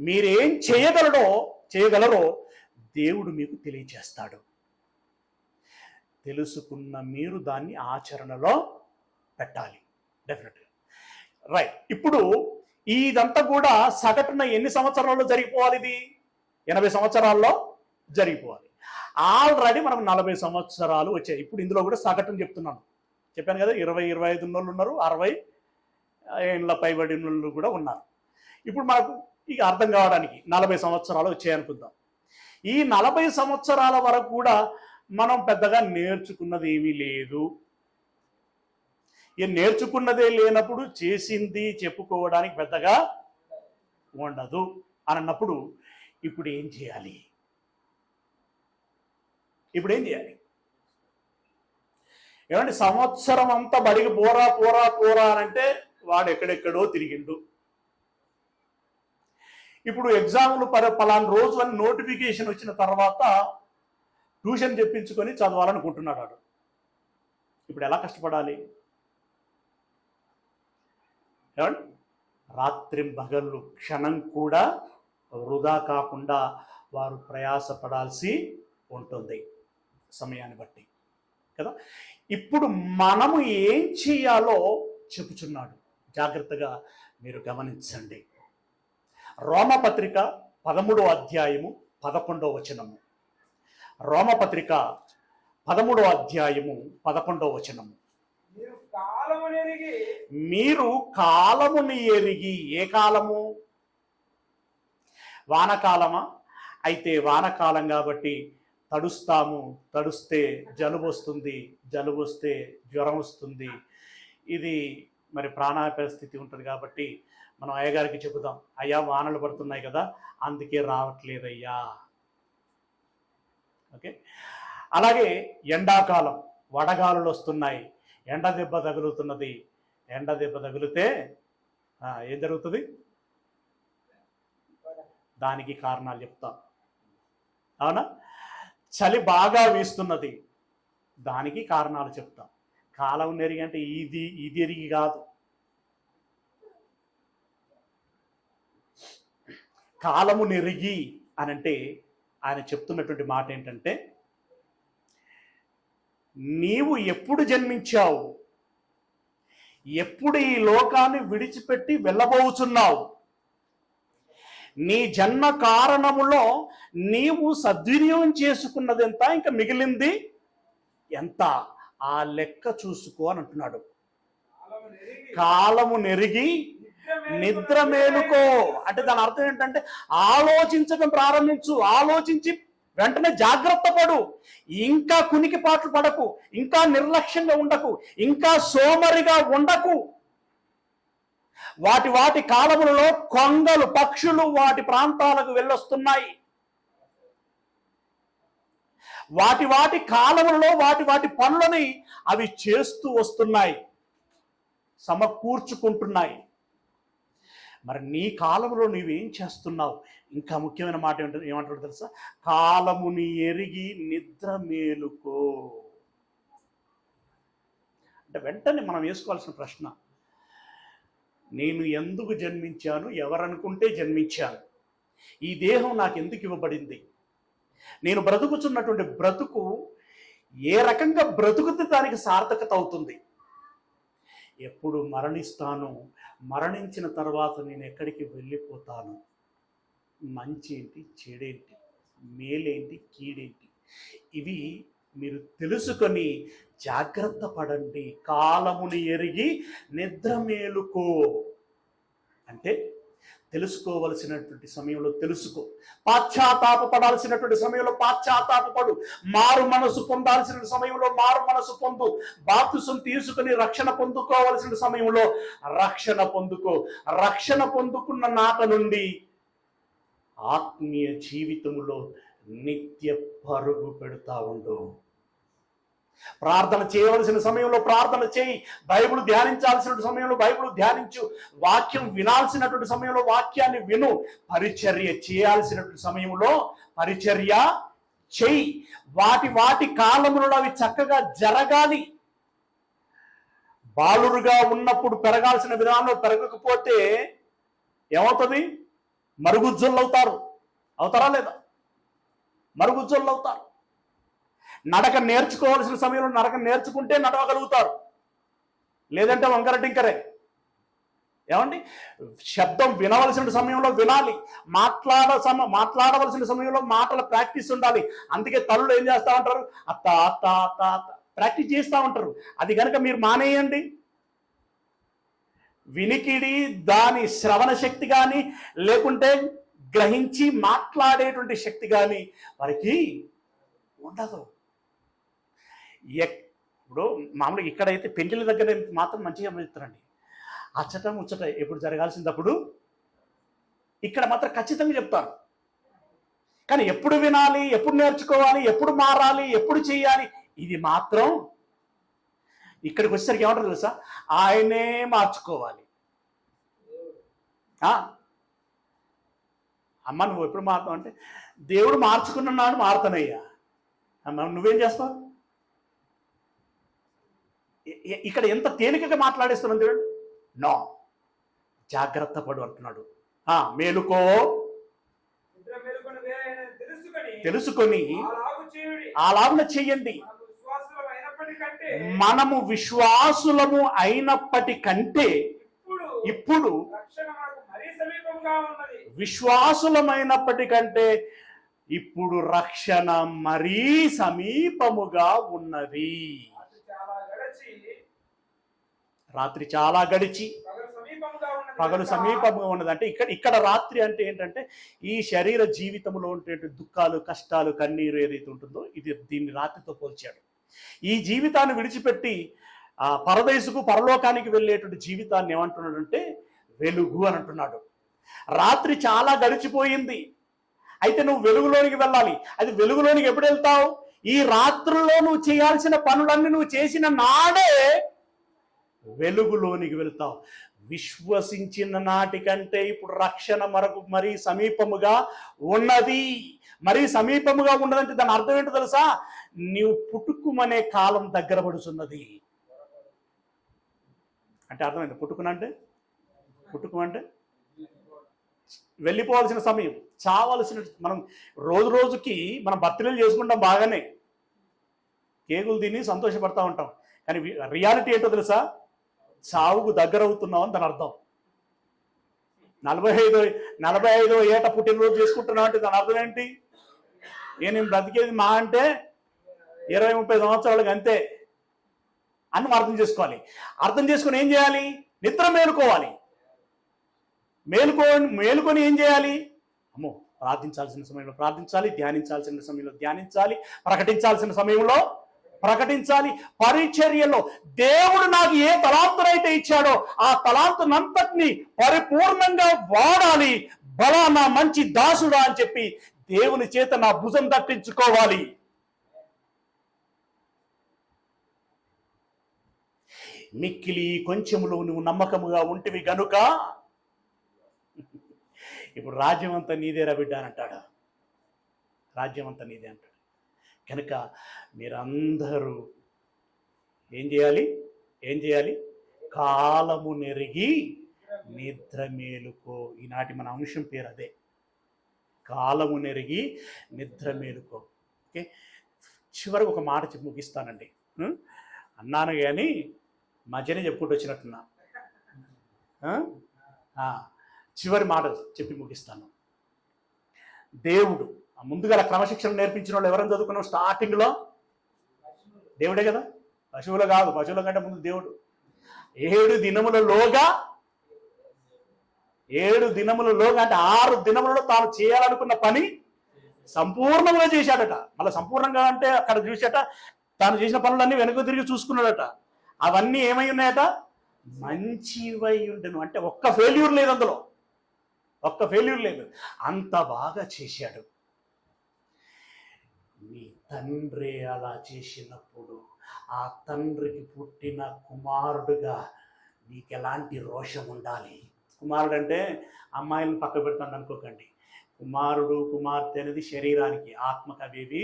మీరేం చేయగలరో దేవుడు మీకు తెలియజేస్తాడు. తెలుసుకున్న మీరు దాన్ని ఆచరణలో పెట్టాలి. డెఫినెట్గా. రైట్. ఇప్పుడు ఇదంతా కూడా సగటున ఎన్ని సంవత్సరాల్లో జరిగిపోవాలి? ఇది 80 సంవత్సరాల్లో జరిగిపోవాలి. ఆల్రెడీ మనకు 40 సంవత్సరాలు వచ్చాయి. ఇప్పుడు ఇందులో కూడా సగటును చెప్తున్నాను. చెప్పాను కదా, 20-25 ఉన్నోళ్ళు ఉన్నారు, 60 ఏళ్ళ పైబడిన వాళ్ళు కూడా ఉన్నారు. ఇప్పుడు మనకు ఇక అర్థం కావడానికి 40 సంవత్సరాలు వచ్చాయనుకుందాం. ఈ 40 సంవత్సరాల వరకు కూడా మనం పెద్దగా నేర్చుకున్నది ఏమీ లేదు. నేర్చుకున్నదే లేనప్పుడు చేసింది చెప్పుకోవడానికి పెద్దగా ఉండదు అన్నప్పుడు ఇప్పుడు ఏం చేయాలి? ఏమంటే సంవత్సరం అంతా బడికి పోరా అంటే వాడు ఎక్కడెక్కడో తిరిగిండు. ఇప్పుడు ఎగ్జామ్లు పలానా రోజు అని నోటిఫికేషన్ వచ్చిన తర్వాత ట్యూషన్ చెప్పించుకొని చదవాలనుకుంటున్నాడు వాడు. ఇప్పుడు ఎలా కష్టపడాలి? ఏమండి, రాత్రింబగళ్ళు క్షణం కూడా వృధా కాకుండా వారు ప్రయాసపడాల్సి ఉంటుంది సమయాన్ని బట్టి కదా. ఇప్పుడు మనము ఏం చేయాలో చెప్పుచున్నాడు. జాగ్రత్తగా మీరు గమనించండి. రోమపత్రిక 13వ అధ్యాయము 11వ వచనము. రోమపత్రిక 13వ అధ్యాయము 11వ వచనము. మీరు కాలముని ఎరిగి. ఏ కాలము? వానకాలమా? అయితే వానకాలం కాబట్టి తడుస్తే జలుబు వస్తే జ్వరం వస్తుంది. ఇది మరి ప్రాణాపాయ స్థితి ఉంటుంది కాబట్టి మనం అయ్యగారికి చెబుదాం, అయ్యా వానలు పడుతున్నాయి కదా, అందుకే రావట్లేదయ్యా. ఓకే. అలాగే ఎండాకాలం వడగాలులు వస్తున్నాయి, ఎండ దెబ్బ తగులుతున్నది. ఎండ దెబ్బ తగిలితే ఏం జరుగుతుంది? దానికి కారణాలు చెప్తాం, అవునా? చలి బాగా వీస్తున్నది, దానికి కారణాలు చెప్తాం. కాలం నెరిగి అంటే ఇది ఎరిగి కాదు. కాలము నెరిగి అనంటే ఆయన చెప్తున్నటువంటి మాట ఏంటంటే, నీవు ఎప్పుడు జన్మించావు, ఎప్పుడు ఈ లోకాన్ని విడిచిపెట్టి వెళ్ళబోచున్నావు, నీ జన్మ కారణములో నీవు సద్వినియోగం చేసుకున్నది ఎంత, ఇంకా మిగిలింది ఎంత, ఆ లెక్క చూసుకో అని అంటున్నాడు. కాలము నెరిగి నిద్ర మేలుకో అంటే దాని అర్థం ఏంటంటే ఆలోచించడం ప్రారంభించు. ఆలోచించి వెంటనే జాగ్రత్త పడు. ఇంకా కునికిపాట్లు పడకు, ఇంకా నిర్లక్ష్యంగా ఉండకు, ఇంకా సోమరిగా ఉండకు. వాటి కాలములలో కొంగలు పక్షులు వాటి ప్రాంతాలకు వెళ్ళొస్తున్నాయి. వాటి కాలములలో వాటి పనులని అవి చేస్తూ వస్తున్నాయి, సమకూర్చుకుంటున్నాయి. మరి నీ కాలంలో నువ్వేం చేస్తున్నావు? ఇంకా ముఖ్యమైన మాట ఏమంటాడు తెలుసా? కాలముని ఎరిగి నిద్ర మేలుకో. అంటే వెంటనే మనం వేసుకోవాల్సిన ప్రశ్న, నేను ఎందుకు జన్మించాను? ఎవరనుకుంటే జన్మించాను? ఈ దేహం నాకు ఎందుకు ఇవ్వబడింది? నేను బ్రతుకుచున్నటువంటి బ్రతుకు ఏ రకంగా బ్రతుకుతే దానికి సార్థకత అవుతుంది? ఎప్పుడు మరణిస్తాను, మరణించిన తర్వాత నేను ఎక్కడికి వెళ్ళిపోతాను, మంచి ఏంటి, చెడేంటి, మేలేంటి, కీడేంటి, ఇవి మీరు తెలుసుకొని జాగ్రత్త పడండి. కాలముని ఎరిగి నిద్ర మేలుకో అంటే తెలుసుకోవలసినటువంటి సమయంలో తెలుసుకో, పాశ్చాత్తాపడాల్సినటువంటి సమయంలో పాశ్చాత్తాపడు, మారు మనసు పొందాల్సిన సమయంలో మారు మనసు పొందు, బాప్తిసం తీసుకుని రక్షణ పొందుకోవలసిన సమయంలో రక్షణ పొందుకో. రక్షణ పొందుకున్న నాట నుండి ఆత్మీయ జీవితంలో నిత్య పరుగు పెడతా ఉండు. ప్రార్థన చేయవలసిన సమయంలో ప్రార్థన చేయి, బైబిల్ ధ్యానించాల్సిన సమయంలో బైబిల్ ధ్యానించు, వాక్యం వినాల్సినటువంటి సమయంలో వాక్యాన్ని విను, పరిచర్య చేయాల్సినటువంటి సమయంలో పరిచర్య చేయి. వాటి కాలములలో అవి చక్కగా జరగాలి. బాలురుగా ఉన్నప్పుడు పెరగాల్సిన విధానంలో పెరగకపోతే ఏమవుతుంది? మరుగుజ్జులు అవుతారా లేదా? మరుగుజ్జులు అవుతారు. నడక నేర్చుకోవాల్సిన సమయంలో నడక నేర్చుకుంటే నడవగలుగుతారు, లేదంటే వంకర టింకరే. ఏమండి? శబ్దం వినవలసిన సమయంలో వినాలి, మాట్లాడవలసిన సమయంలో మాటల ప్రాక్టీస్ ఉండాలి. అందుకే తల్లులు ఏం చేస్తూ ఉంటారు? అత్త అత్త అత్త అత్త ప్రాక్టీస్ చేస్తూ ఉంటారు. అది కనుక మీరు మానేయండి, వినికిడి దాని శ్రవణ శక్తి కానీ లేకుంటే గ్రహించి మాట్లాడేటువంటి శక్తి కానీ వారికి ఉండదు. ఇప్పుడు మామూలుగా ఇక్కడైతే పెళ్లిళ్ళ దగ్గర మాత్రం మంచిగా చెప్తారండి. అచ్చట ముచ్చట ఎప్పుడు జరగాల్సినప్పుడు ఇక్కడ మాత్రం ఖచ్చితంగా చెప్తారు. కానీ ఎప్పుడు వినాలి, ఎప్పుడు నేర్చుకోవాలి, ఎప్పుడు మారాలి, ఎప్పుడు చేయాలి, ఇది మాత్రం ఇక్కడికి వచ్చేసరికి ఏమంటారు తెలుసా? ఆయనే మార్చుకోవాలి. అమ్మ నువ్వు ఎప్పుడు మారుతావు అంటే, దేవుడు మార్చుకున్నాడు మారుతానయ్యా. అమ్మ నువ్వేం చేస్తావు? ఇక్కడ ఎంత తేలికగా మాట్లాడేస్తున్నాడు దేవుడు. నో, జాగ్రత్త పడు అంటున్నాడు. మేలుకో, తెలుసుకొని అలాగున చెయ్యండి. మనము విశ్వాసులము అయినప్పటికంటే ఇప్పుడు విశ్వాసులమైనప్పటికంటే ఇప్పుడు రక్షణ మరీ సమీపముగా ఉన్నది. రాత్రి చాలా గడిచి పగలు సమీపంగా ఉన్నది. అంటే ఇక్కడ రాత్రి అంటే ఏంటంటే ఈ శరీర జీవితంలో ఉండే దుఃఖాలు, కష్టాలు, కన్నీరు ఏదైతే ఉంటుందో దీన్ని రాత్రితో పోల్చాడు. ఈ జీవితాన్ని విడిచిపెట్టి పరదేశుకు పరలోకానికి వెళ్ళేటువంటి జీవితాన్ని ఏమంటున్నాడంటే వెలుగు అని అంటున్నాడు. రాత్రి చాలా గడిచిపోయింది, అయితే నువ్వు వెలుగులోనికి వెళ్ళాలి. అది వెలుగులోనికి ఎప్పుడు వెళ్తావు? ఈ రాత్రుల్లో నువ్వు చేయాల్సిన పనులన్నీ నువ్వు చేసిన నాడే వెలుగులోనికి వెళ్తావు. విశ్వసించిన నాటికంటే ఇప్పుడు రక్షణ మరీ సమీపముగా ఉన్నది. మరీ సమీపముగా ఉన్నదంటే దాని అర్థం ఏంటో తెలుసా? నీవు పుట్టుకుమనే కాలం దగ్గర పడుతున్నది అంటే అర్థమైంది. పుట్టుకుమంటే వెళ్ళిపోవాల్సిన సమయం, చావాల్సిన. మనం రోజుకి మనం బర్త్డేలు చేసుకుంటాం, బాగానే కేకులు తిని సంతోషపడతా ఉంటాం. కానీ రియాలిటీ ఏంటో తెలుసా? చావుకు దగ్గర అవుతున్నావు అని దాని అర్థం. 45వ ఏట పుట్టినరోజు చేసుకుంటున్నావు అంటే దాని అర్థం ఏంటి? నేను బ్రతికేది మా అంటే 20-30 సంవత్సరాలకు అంతే అని అర్థం చేసుకోవాలి. అర్థం చేసుకుని ఏం చేయాలి? నిద్ర మేలుకోవాలి. మేలుకొని ఏం చేయాలి? అమ్మో, ప్రార్థించాల్సిన సమయంలో ప్రార్థించాలి, ధ్యానించాల్సిన సమయంలో ధ్యానించాలి, ప్రకటించాల్సిన సమయంలో ప్రకటించాలి. పరిచర్యలో దేవుడు నాకు ఏ తలాంతునైతే ఇచ్చాడో ఆ తలాంతునంతటిని పరిపూర్ణంగా వాడాలి. బలా నా మంచి దాసుడా అని చెప్పి దేవుని చేత నా భుజం తట్టించుకోవాలి. మిక్కిలి కొంచెములో నువ్వు నమ్మకముగా ఉంటివి గనుక ఇప్పుడు రాజ్యం అంతా నీదేరా బిడ్డ అని అంటాడు. రాజ్యం అంతా నీదే అంటాడు. కనుక మీరందరూ ఏం చేయాలి? కాలము నెరిగి నిద్ర మేలుకో. ఈనాటి మన అంశం పేరు అదే, కాలము నెరిగి నిద్ర మేలుకో. ఓకే, చివరికి ఒక మాట చెప్పి ముగిస్తానండి. అన్నాను కానీ మధ్యనే చెప్పుకుంటూ వచ్చినట్టున్నా. చివరి మాట చెప్పి ముగిస్తాను. దేవుడు ముందుగా క్రమశిక్షణ నేర్పించిన వాళ్ళు ఎవరైనా చదువుకున్నాం? స్టార్టింగ్లో దేవుడే కదా, పశువులు కాదు, పశువుల కంటే ముందు దేవుడు. 7 దినములలోగా 7 దినములలోగా అంటే 6 దినములలో తాను చేయాలనుకున్న పని సంపూర్ణంగా చేశాడట. మళ్ళీ సంపూర్ణంగా అంటే అక్కడ చూసాట, తాను చేసిన పనులన్నీ వెనుక తిరిగి చూసుకున్నాడట. అవన్నీ ఏమై ఉన్నాయట, మంచివై ఉండను. అంటే ఒక్క ఫెయిల్యూర్ లేదు, అందులో ఒక్క ఫెయిల్యూర్ లేదు, అంత బాగా చేశాడు. మీ తండ్రి అలా చేసినప్పుడు ఆ తండ్రికి పుట్టిన కుమారుడుగా నీకు ఎలాంటి రోషం ఉండాలి. కుమారుడు అంటే అమ్మాయిలను పక్క పెడతాను అనుకోకండి. కుమారుడు కుమార్తె అనేది శరీరానికి, ఆత్మకు అవేవి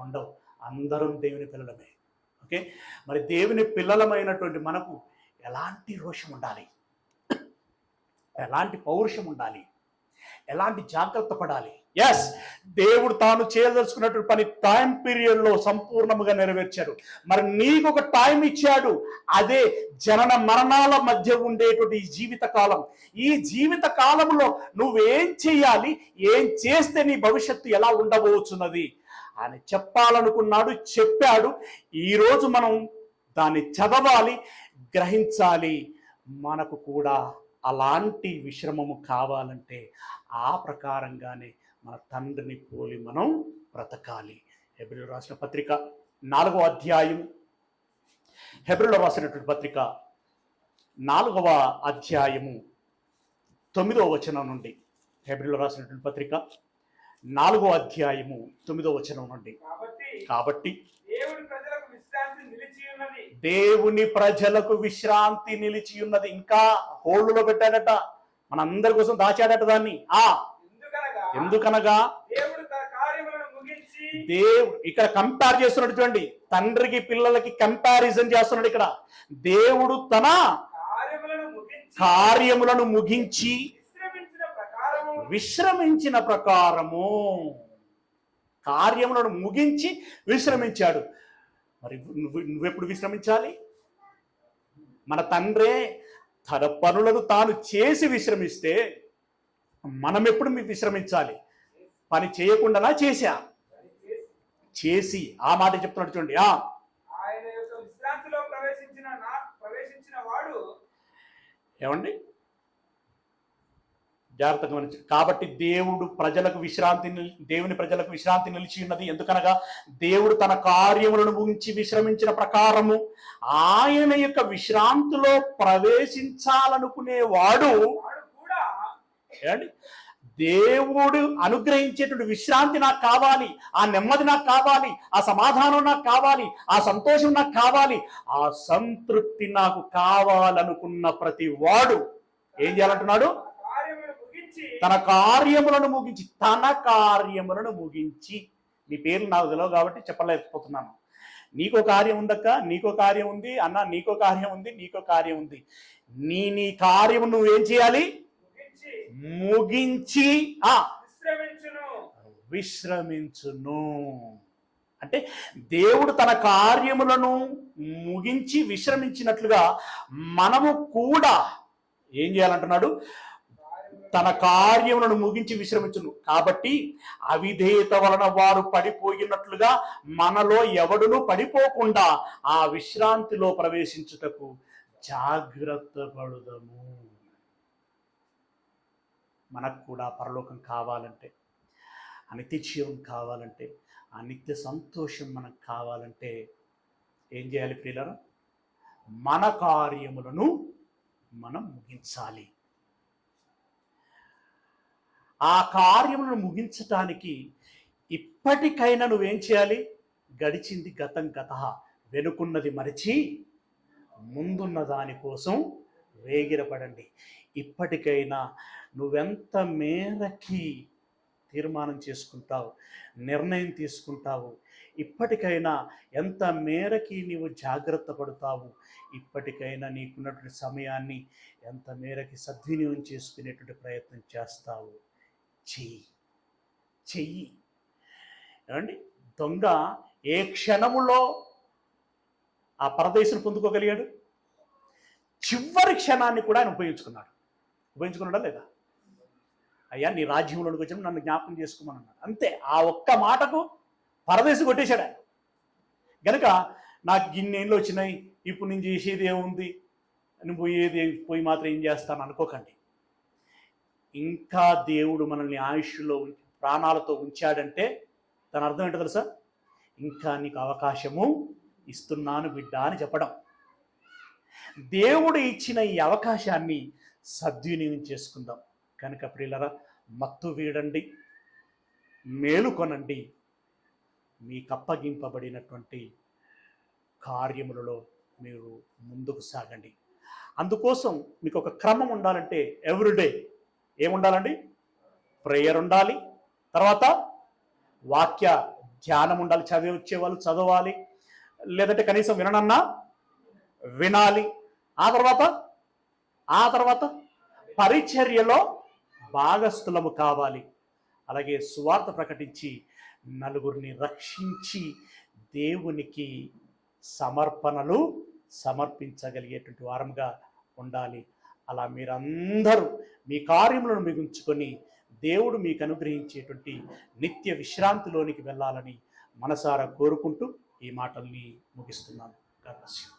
ఉండవు. అందరం దేవుని పిల్లలమే. ఓకే, మరి దేవుని పిల్లలమైనటువంటి మనకు ఎలాంటి రోషం ఉండాలి, ఎలాంటి పౌరుషం ఉండాలి, ఎలాంటి జాగ్రత్త పడాలి. ఎస్, దేవుడు తాను చేయదలుచుకున్నటువంటి పని టైం పీరియడ్లో సంపూర్ణముగా నెరవేర్చాడు. మరి నీకు ఒక టైం ఇచ్చాడు, అదే జనన మరణాల మధ్య ఉండేటువంటి ఈ జీవిత కాలం. ఈ జీవిత కాలంలో నువ్వేం చేయాలి, ఏం చేస్తే నీ భవిష్యత్తు ఎలా ఉండబోతున్నది అని చెప్పాలనుకున్నాడు, చెప్పాడు. ఈరోజు మనం దాన్ని చదవాలి, గ్రహించాలి. మనకు కూడా అలాంటి విశ్రమము కావాలంటే ఆ ప్రకారంగానే మన తండ్రిని పోలి మనం బ్రతకాలి. హెబ్రీయులకు రాసిన పత్రిక 4వ అధ్యాయం, హెబ్రీయులకు రాసినటువంటి పత్రిక 4వ అధ్యాయము 9వ వచనం నుండి, హెబ్రీయులకు రాసినటువంటి పత్రిక 4వ అధ్యాయము 9వ వచనం నుండి. కాబట్టి దేవుని ప్రజలకు విశ్రాంతి నిలిచి ఉన్నది. ఇంకా హోల్డ్లో పెట్టాడట, మనందరి కోసం దాచాడట దాన్ని. ఎందుకనగా దేవుడు ఇక్కడ కంపేర్ చేస్తున్నాడు. చూడండి, తండ్రికి పిల్లలకి కంపారిజన్ చేస్తున్నాడు ఇక్కడ. దేవుడు తన కార్యములను ముగించి విశ్రమించిన ప్రకారము, కార్యములను ముగించి విశ్రమించాడు. మరి నువ్వెప్పుడు విశ్రమించాలి? మన తండ్రే తన పనులను తాను చేసి విశ్రమిస్తే మనం ఎప్పుడు విశ్రమించాలి? పని చేయకుండానా చేశా? చేసి. ఆ మాట చెప్తున్నాడు చూడండి. ఆయన యొక్క విశ్రాంతిలో ప్రవేశించిన వాడు ఏమండి, జాగ్రత్తగా గమనించండి. కాబట్టి దేవుని ప్రజలకు విశ్రాంతి నిలిచి ఉన్నది. ఎందుకనగా దేవుడు తన కార్యములను ముగించి విశ్రమించిన ప్రకారము ఆయన యొక్క విశ్రాంతిలో ప్రవేశించాలనుకునేవాడు ఏమండి, దేవుడు అనుగ్రహించేటువంటి విశ్రాంతి నాకు కావాలి, ఆ నెమ్మది నాకు కావాలి, ఆ సమాధానం నాకు కావాలి, ఆ సంతోషం నాకు కావాలి, ఆ సంతృప్తి నాకు కావాలనుకున్న ప్రతి వాడు ఏం చేయాలంటున్నాడు? తన కార్యములను ముగించి. నీ పేర్లు నాకు తెలియవు కాబట్టి చెప్పలేకపోతున్నాను. నీకో కార్యం ఉందక్క, నీకో కార్యం ఉంది అన్న, నీకో కార్యం ఉంది, నీకో కార్యం ఉంది. నీ కార్యము నువ్వేం చేయాలి? ముగించి విశ్రమించును. అంటే దేవుడు తన కార్యములను ముగించి విశ్రమించినట్లుగా మనము కూడా ఏం చేయాలంటున్నాడు? తన కార్యములను ముగించి విశ్రమించును. కాబట్టి అవిధేయత వలన వారు పడిపోయినట్లుగా మనలో ఎవడును పడిపోకుండా ఆ విశ్రాంతిలో ప్రవేశించుటకు జాగ్రత్త పడుదము. మనకు కూడా పరలోకం కావాలంటే, అనిత్య జీవం కావాలంటే, ఆ నిత్య సంతోషం మనకు కావాలంటే ఏం చేయాలి ప్రియులారా? మన కార్యములను మనం ముగించాలి. ఆ కార్యములను ముగించటానికి ఇప్పటికైనా నువ్వేం చేయాలి? గడిచింది గతం గతః, వెనుకున్నది మరిచి ముందున్న దానికోసం వేగిరపడండి. ఇప్పటికైనా నువ్వెంత మేరకి తీర్మానం చేసుకుంటావు, నిర్ణయం తీసుకుంటావు, ఇప్పటికైనా ఎంత మేరకి నీవు జాగ్రత్త పడతావు, ఇప్పటికైనా నీకున్నటువంటి సమయాన్ని ఎంత మేరకి సద్వినియోగం చేసుకునేటువంటి ప్రయత్నం చేస్తావు. చెయ్యి. ఏమండి, దొంగ ఏ క్షణములో ఆ పరదేశం పొందుకోగలిగాడు? చివరి క్షణాన్ని కూడా ఆయన ఉపయోగించుకున్నాడా లేదా? అయ్యా, నీ రాజ్యంలోకి వచ్చిన నన్ను జ్ఞాపకం చేసుకోమన్నాడు. అంతే, ఆ ఒక్క మాటకు పరదేశం కొట్టేశాడు ఆయన. గనుక నాకు గిన్నెళ్ళు వచ్చినాయి, ఇప్పుడు నేను చేసేది ఏముంది, నువ్వు పోయి మాత్రం ఏం చేస్తాను అనుకోకండి. ఇంకా దేవుడు మనల్ని ఆయుష్లో ప్రాణాలతో ఉంచాడంటే దాని అర్థం ఏంటో తెలుసా? ఇంకా నీకు అవకాశము ఇస్తున్నాను బిడ్డ అని చెప్పడం. దేవుడు ఇచ్చిన ఈ అవకాశాన్ని సద్వినియోగం చేసుకుందాం. కనుక ప్రియులరా, మత్తు వీడండి, మేలుకొనండి, మీకు అప్పగింపబడినటువంటి కార్యములలో మీరు ముందుకు సాగండి. అందుకోసం మీకు ఒక క్రమం ఉండాలంటే ఎవ్రీడే ఏముండాలండి? ప్రేయర్ ఉండాలి, తర్వాత వాక్య ధ్యానం ఉండాలి, వచ్చేవాళ్ళు చదవాలి, లేదంటే కనీసం విననన్నా వినాలి. ఆ తర్వాత పరిచర్యలో భాగస్థులము కావాలి. అలాగే సువార్త ప్రకటించి నలుగురిని రక్షించి దేవునికి సమర్పణలు సమర్పించగలిగేటువంటి వారముగా ఉండాలి. అలా మీరందరూ మీ కార్యములను మిగుంచుకొని దేవుడు మీకు అనుగ్రహించేటువంటి నిత్య విశ్రాంతిలోనికి వెళ్ళాలని మనసారా కోరుకుంటూ ఈ మాటల్ని ముగిస్తున్నాను. God bless you.